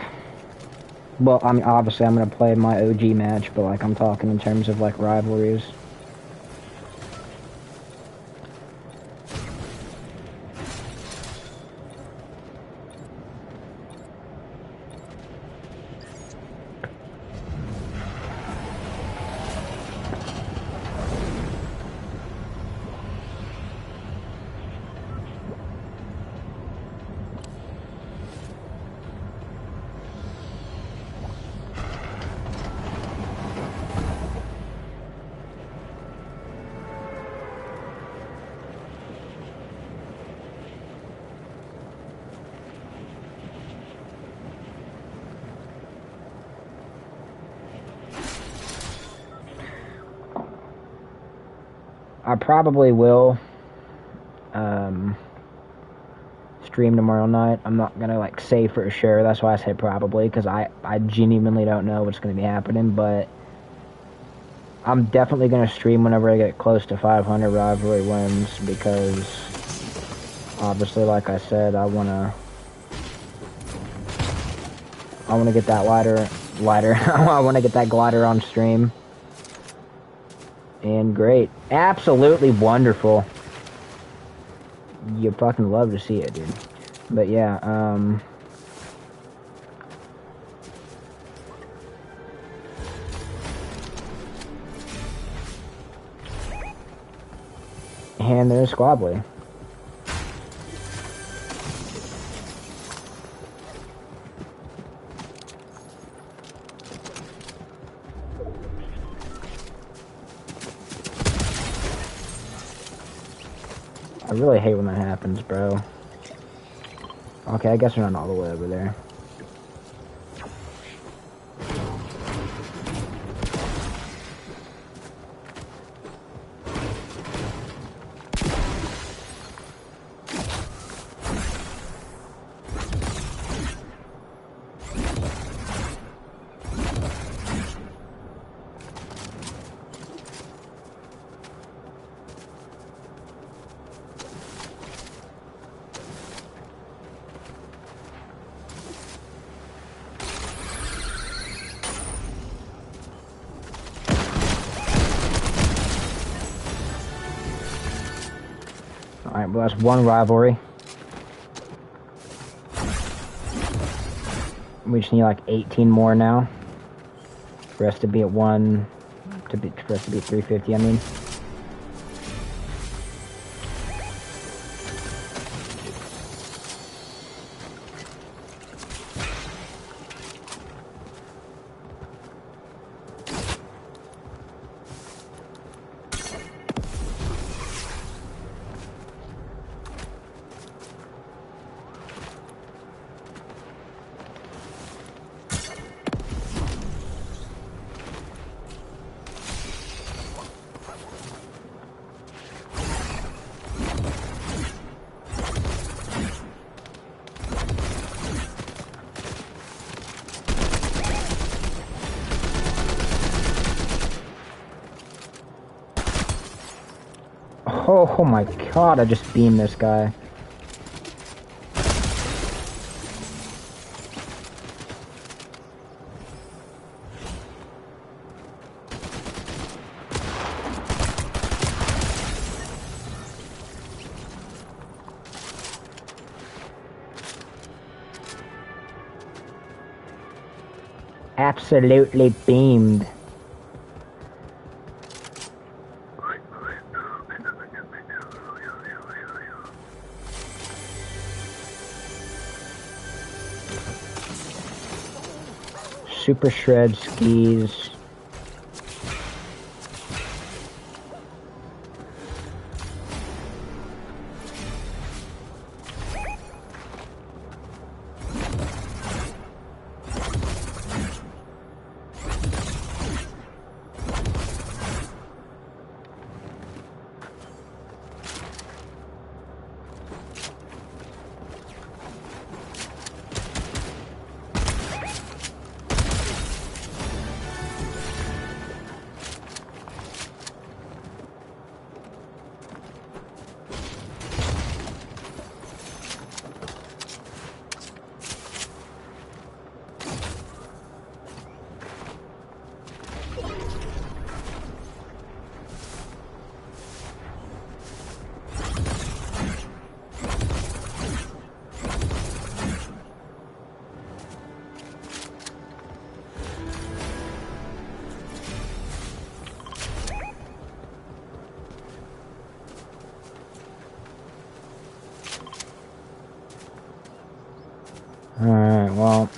Well, I mean, obviously I'm gonna play my OG match, but like I'm talking in terms of like rivalries. I probably will stream tomorrow night. I'm not gonna like say for sure. That's why I say probably, because I genuinely don't know what's gonna be happening. But I'm definitely gonna stream whenever I get close to 500 rivalry wins, because obviously, like I said, I wanna get that lighter. I wanna get that glider on stream. And great. Absolutely wonderful. You fucking love to see it, dude. But yeah, and there's Squabbly. I really hate when that happens, bro. Okay, I guess we're not all the way over there. Alright, well that's one rivalry. We just need like 18 more now. For us to be at for us to be at 350, I mean. Oh my god, I just beamed this guy. Absolutely beamed. Super shred skis. Alright, well.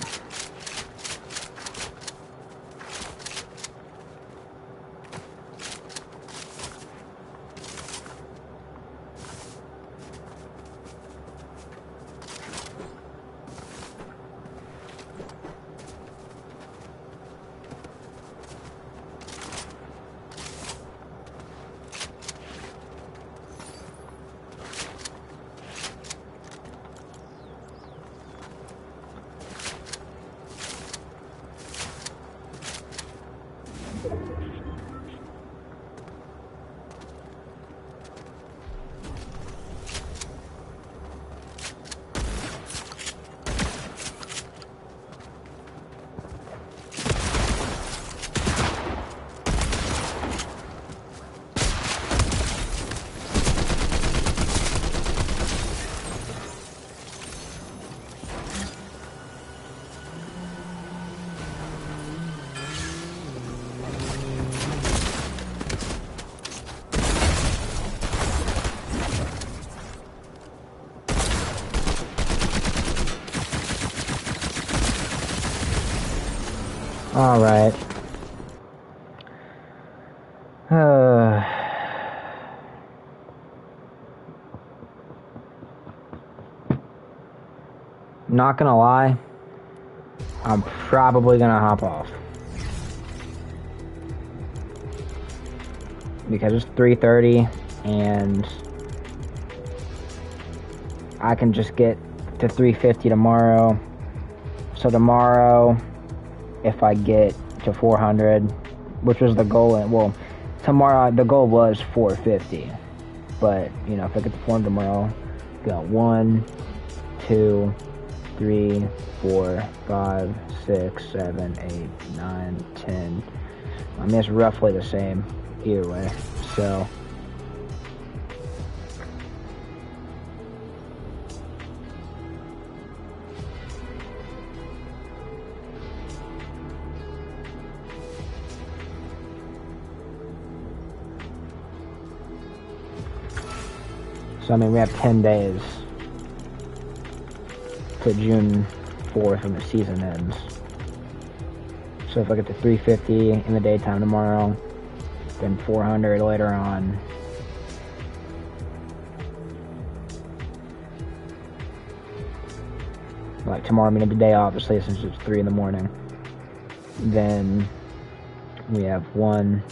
Alright. Not gonna lie, I'm probably gonna hop off. Because it's 3:30 and I can just get to 350 tomorrow. So tomorrow, if I get to 400, which was the goal, well, tomorrow the goal was 450. But, you know, if I get to 400 tomorrow, got 1, 2, 3, 4, 5, 6, 7, 8, 9, 10. I mean, it's roughly the same either way. So, I mean, we have 10 days to June 4th when the season ends. So if I get to 350 in the daytime tomorrow, then 400 later on. Like tomorrow, I mean, the day obviously since it's 3 in the morning. Then we have 1,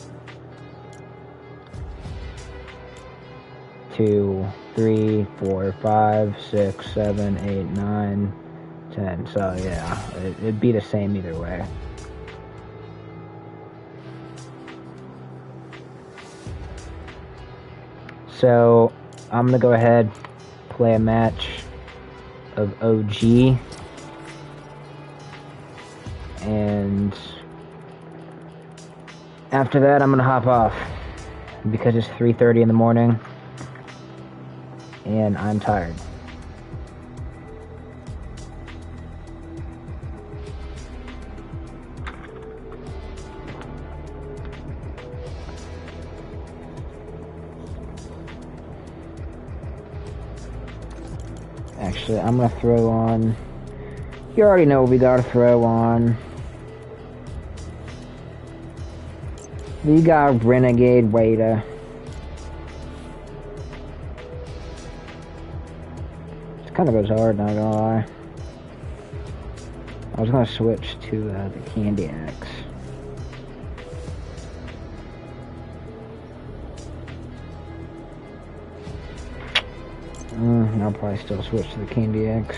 2, 3, 4, 5, 6, 7, 8, 9, 10. So yeah, it'd be the same either way. So I'm gonna go ahead, play a match of OG, and after that I'm gonna hop off because it's 3:30 in the morning and I'm tired. Actually, I'm gonna throw on... You already know what we gotta throw on. We got Renegade Waiter. It kind of goes hard, not gonna lie. I was gonna switch to the Candy Axe. I'll probably still switch to the Candy Axe.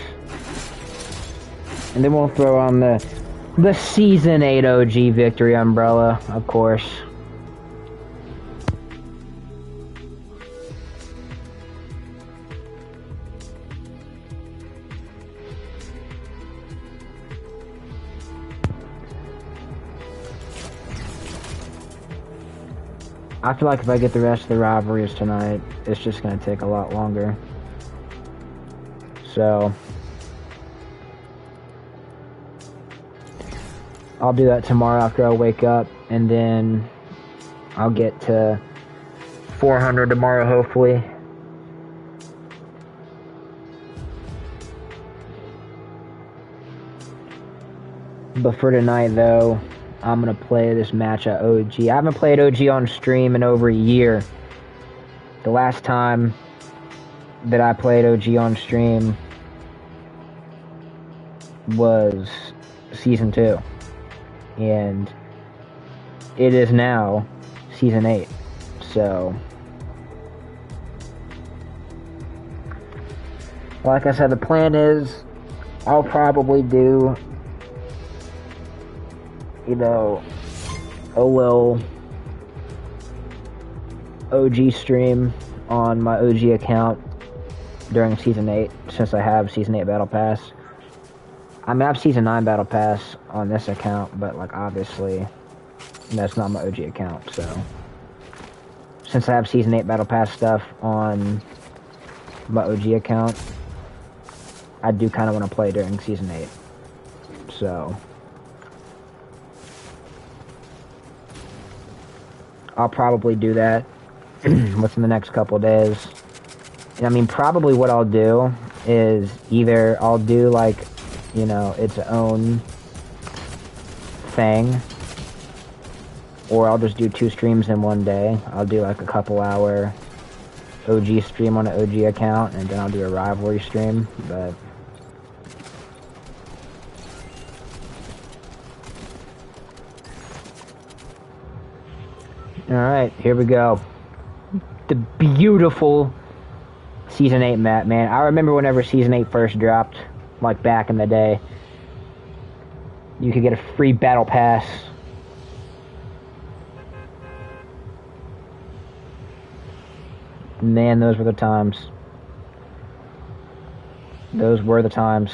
And then we'll throw on the Season 8 OG Victory Umbrella, of course. I feel like if I get the rest of the rivalries tonight, it's just going to take a lot longer. So, I'll do that tomorrow after I wake up, and then I'll get to 400 tomorrow, hopefully. But for tonight, though, I'm going to play this match at OG. I haven't played OG on stream in over a year. The last time that I played OG on stream was Season 2. And it is now Season 8. So, like I said, the plan is I'll probably do, you know, a little OG stream on my OG account during Season 8, since I have Season 8 Battle Pass. I mean, I have Season 9 Battle Pass on this account, but, like, obviously, that's not my OG account, so. Since I have Season 8 Battle Pass stuff on my OG account, I do kind of want to play during Season 8. So, I'll probably do that within the next couple of days. And I mean, probably what I'll do is either I'll do, like, you know, its own thing, or I'll just do 2 streams in one day. I'll do like a couple hour OG stream on an OG account, and then I'll do a rivalry stream, but alright, here we go. The beautiful Season 8 map, man. I remember whenever Season 8 first dropped, like back in the day, you could get a free battle pass. Man, those were the times. Those were the times.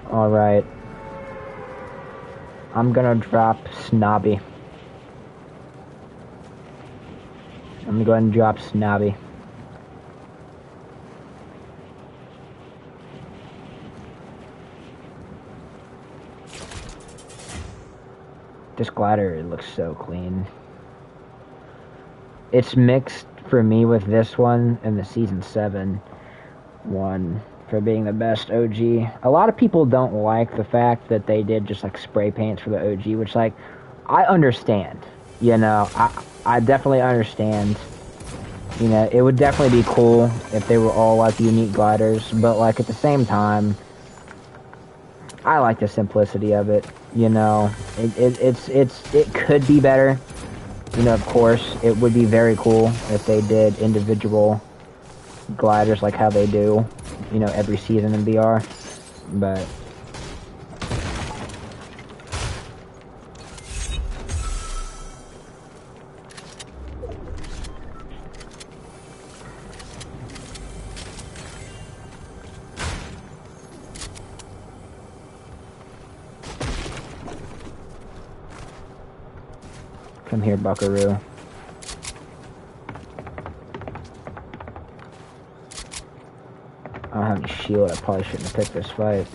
Alright. I'm gonna drop Snobby. I'm gonna go ahead and drop Snobby. This glider, it looks so clean. It's mixed for me with this one and the Season 7 one for being the best OG. A lot of people don't like the fact that they did just like spray paints for the OG, which, like, I understand. You know, I definitely understand. You know, it would definitely be cool if they were all like unique gliders, but like at the same time, I like the simplicity of it. You know, it could be better. You know, of course, it would be very cool if they did individual gliders like how they do, you know, every season in VR, but come here, Buckaroo. I don't have any shield. I probably shouldn't have picked this fight.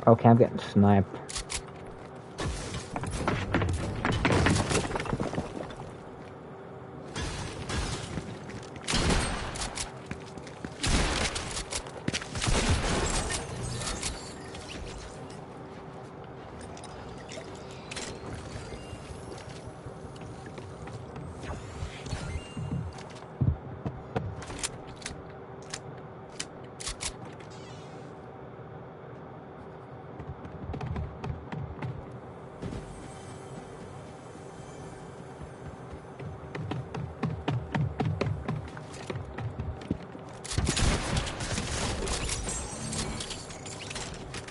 Okay, I'm getting sniped.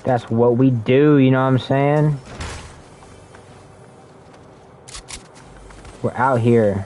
That's what we do, you know what I'm saying? We're out here.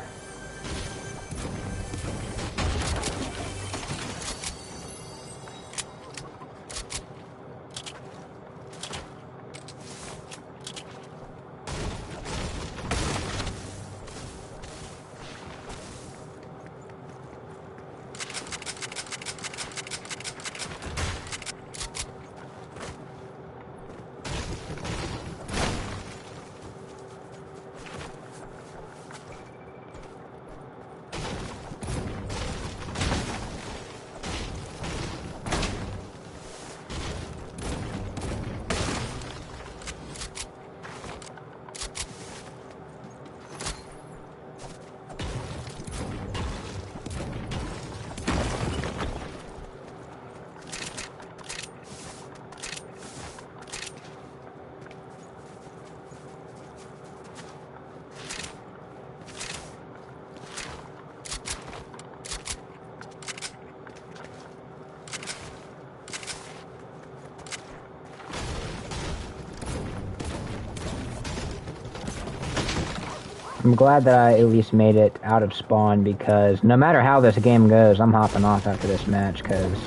I'm glad that I at least made it out of spawn because no matter how this game goes, I'm hopping off after this match because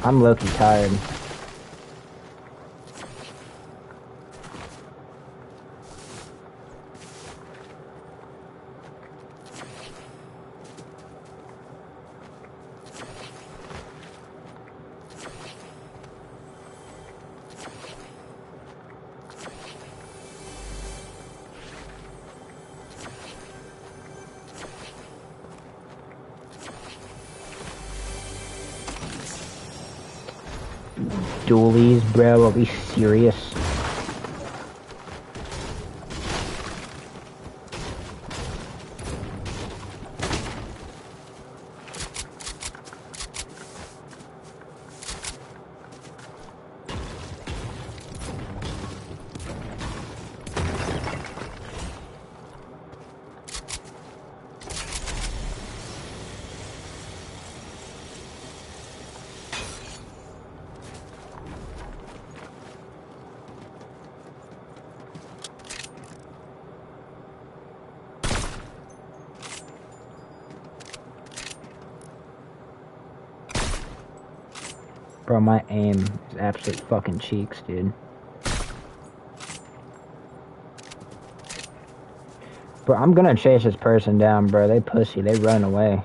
I'm low-key tired. Dualies, bro, are we serious? Bro, my aim is absolute fucking cheeks, dude. Bro, I'm gonna chase this person down, bro. They pussy. They run away.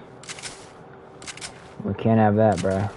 We can't have that, bro.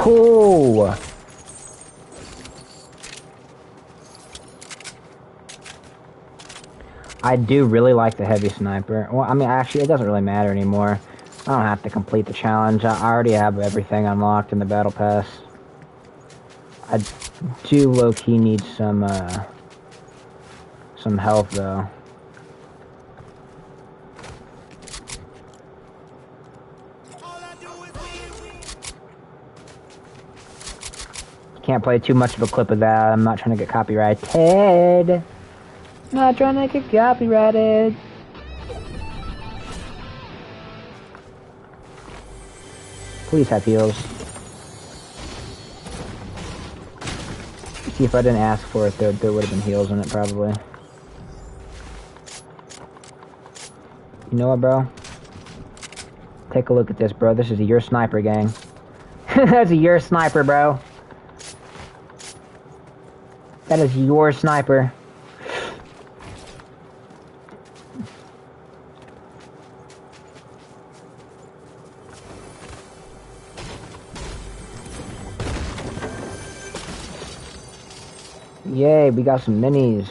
Oh! I do really like the heavy sniper. Well, I mean, actually, it doesn't really matter anymore. I don't have to complete the challenge. I already have everything unlocked in the battle pass. I do low-key need some health, though. Can't play too much of a clip of that. I'm not trying to get copyrighted. Not trying to get copyrighted. Please have heals. See, if I didn't ask for it, there would have been heals in it, probably. You know what, bro? Take a look at this, bro. This is your sniper, gang. That's your sniper, bro. That is your sniper. Yay, we got some minis.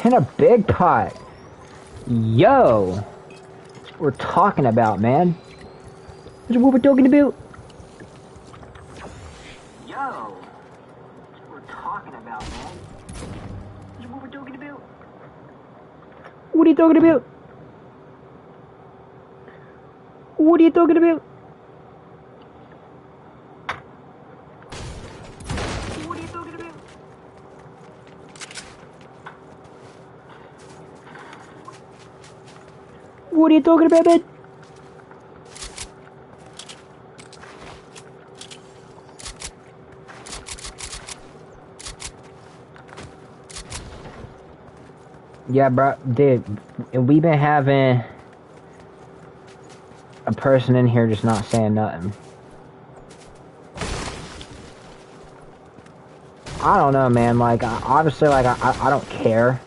And a big pot. Yo. That's what we're talking about, man. That's what we're talking about. Yo. That's what we're talking about, man. That's what we're talking about. What are you talking about? What are you talking about? What are you talking about? What are you talking about, man? Yeah, bro, dude, we've been having a person in here just not saying nothing. I don't know, man. Like, obviously, like, I don't care.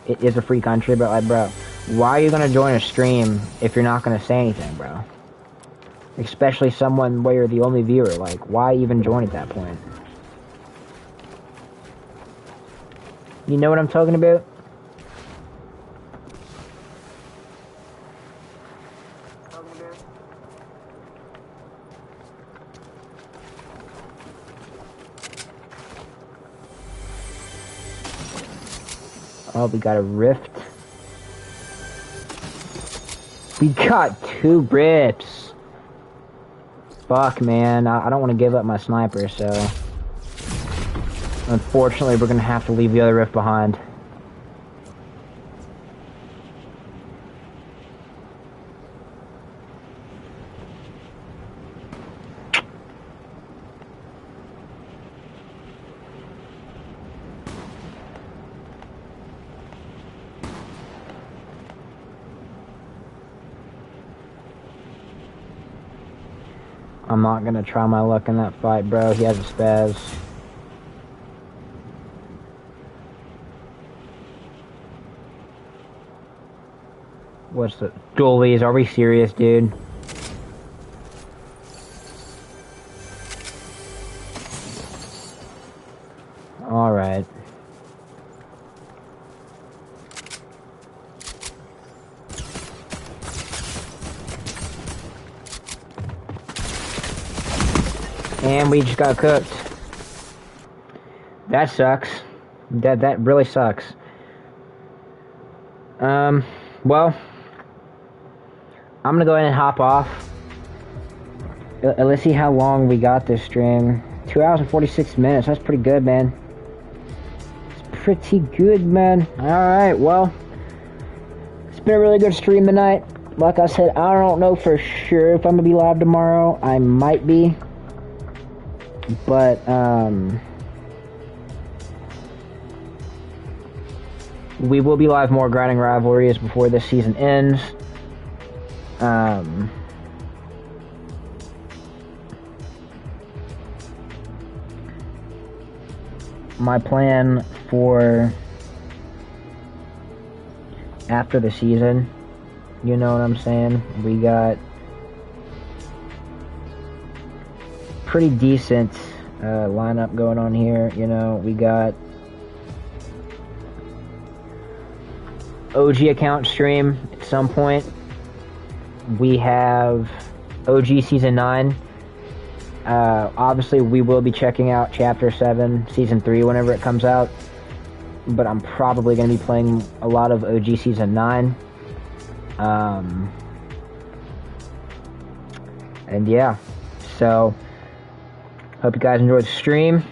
It is a free country, but, like, bro, why are you gonna join a stream if you're not gonna say anything, bro? Especially someone where you're the only viewer. Like, why even join at that point? You know what I'm talking about? Oh, we got a rift. We got 2 rips. Fuck, man. I don't want to give up my sniper, so... Unfortunately, we're gonna have to leave the other rift behind. I'm not gonna try my luck in that fight, bro. He has a spaz. What's the... Dualies, are we serious, dude? Alright. And we just got cooked. That sucks. That really sucks. Well, I'm gonna go ahead and hop off. Let's see how long we got this stream. 2 hours and 46 minutes. That's pretty good, man. It's pretty good, man. Alright, well, it's been a really good stream tonight. Like I said, I don't know for sure if I'm gonna be live tomorrow. I might be. But, we will be live more grinding rivalries before this season ends. My plan for after the season, you know what I'm saying? We got pretty decent lineup going on here. You know, we got OG account stream at some point. We have OG Season 9. Obviously, we will be checking out Chapter 7, Season 3 whenever it comes out. But I'm probably going to be playing a lot of OG Season 9. Um, and yeah, so hope you guys enjoyed the stream.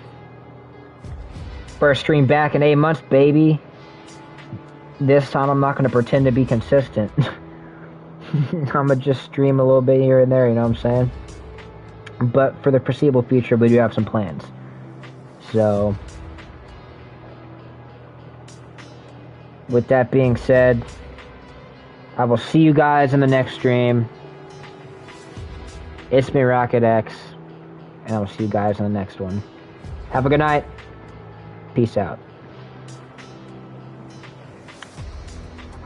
First stream back in 8 months, baby. This time I'm not going to pretend to be consistent. I'm going to just stream a little bit here and there, you know what I'm saying? But for the foreseeable future, we do have some plans. So, with that being said, I will see you guys in the next stream. It's me, Rocket X, and I will see you guys in the next one. Have a good night. Peace out.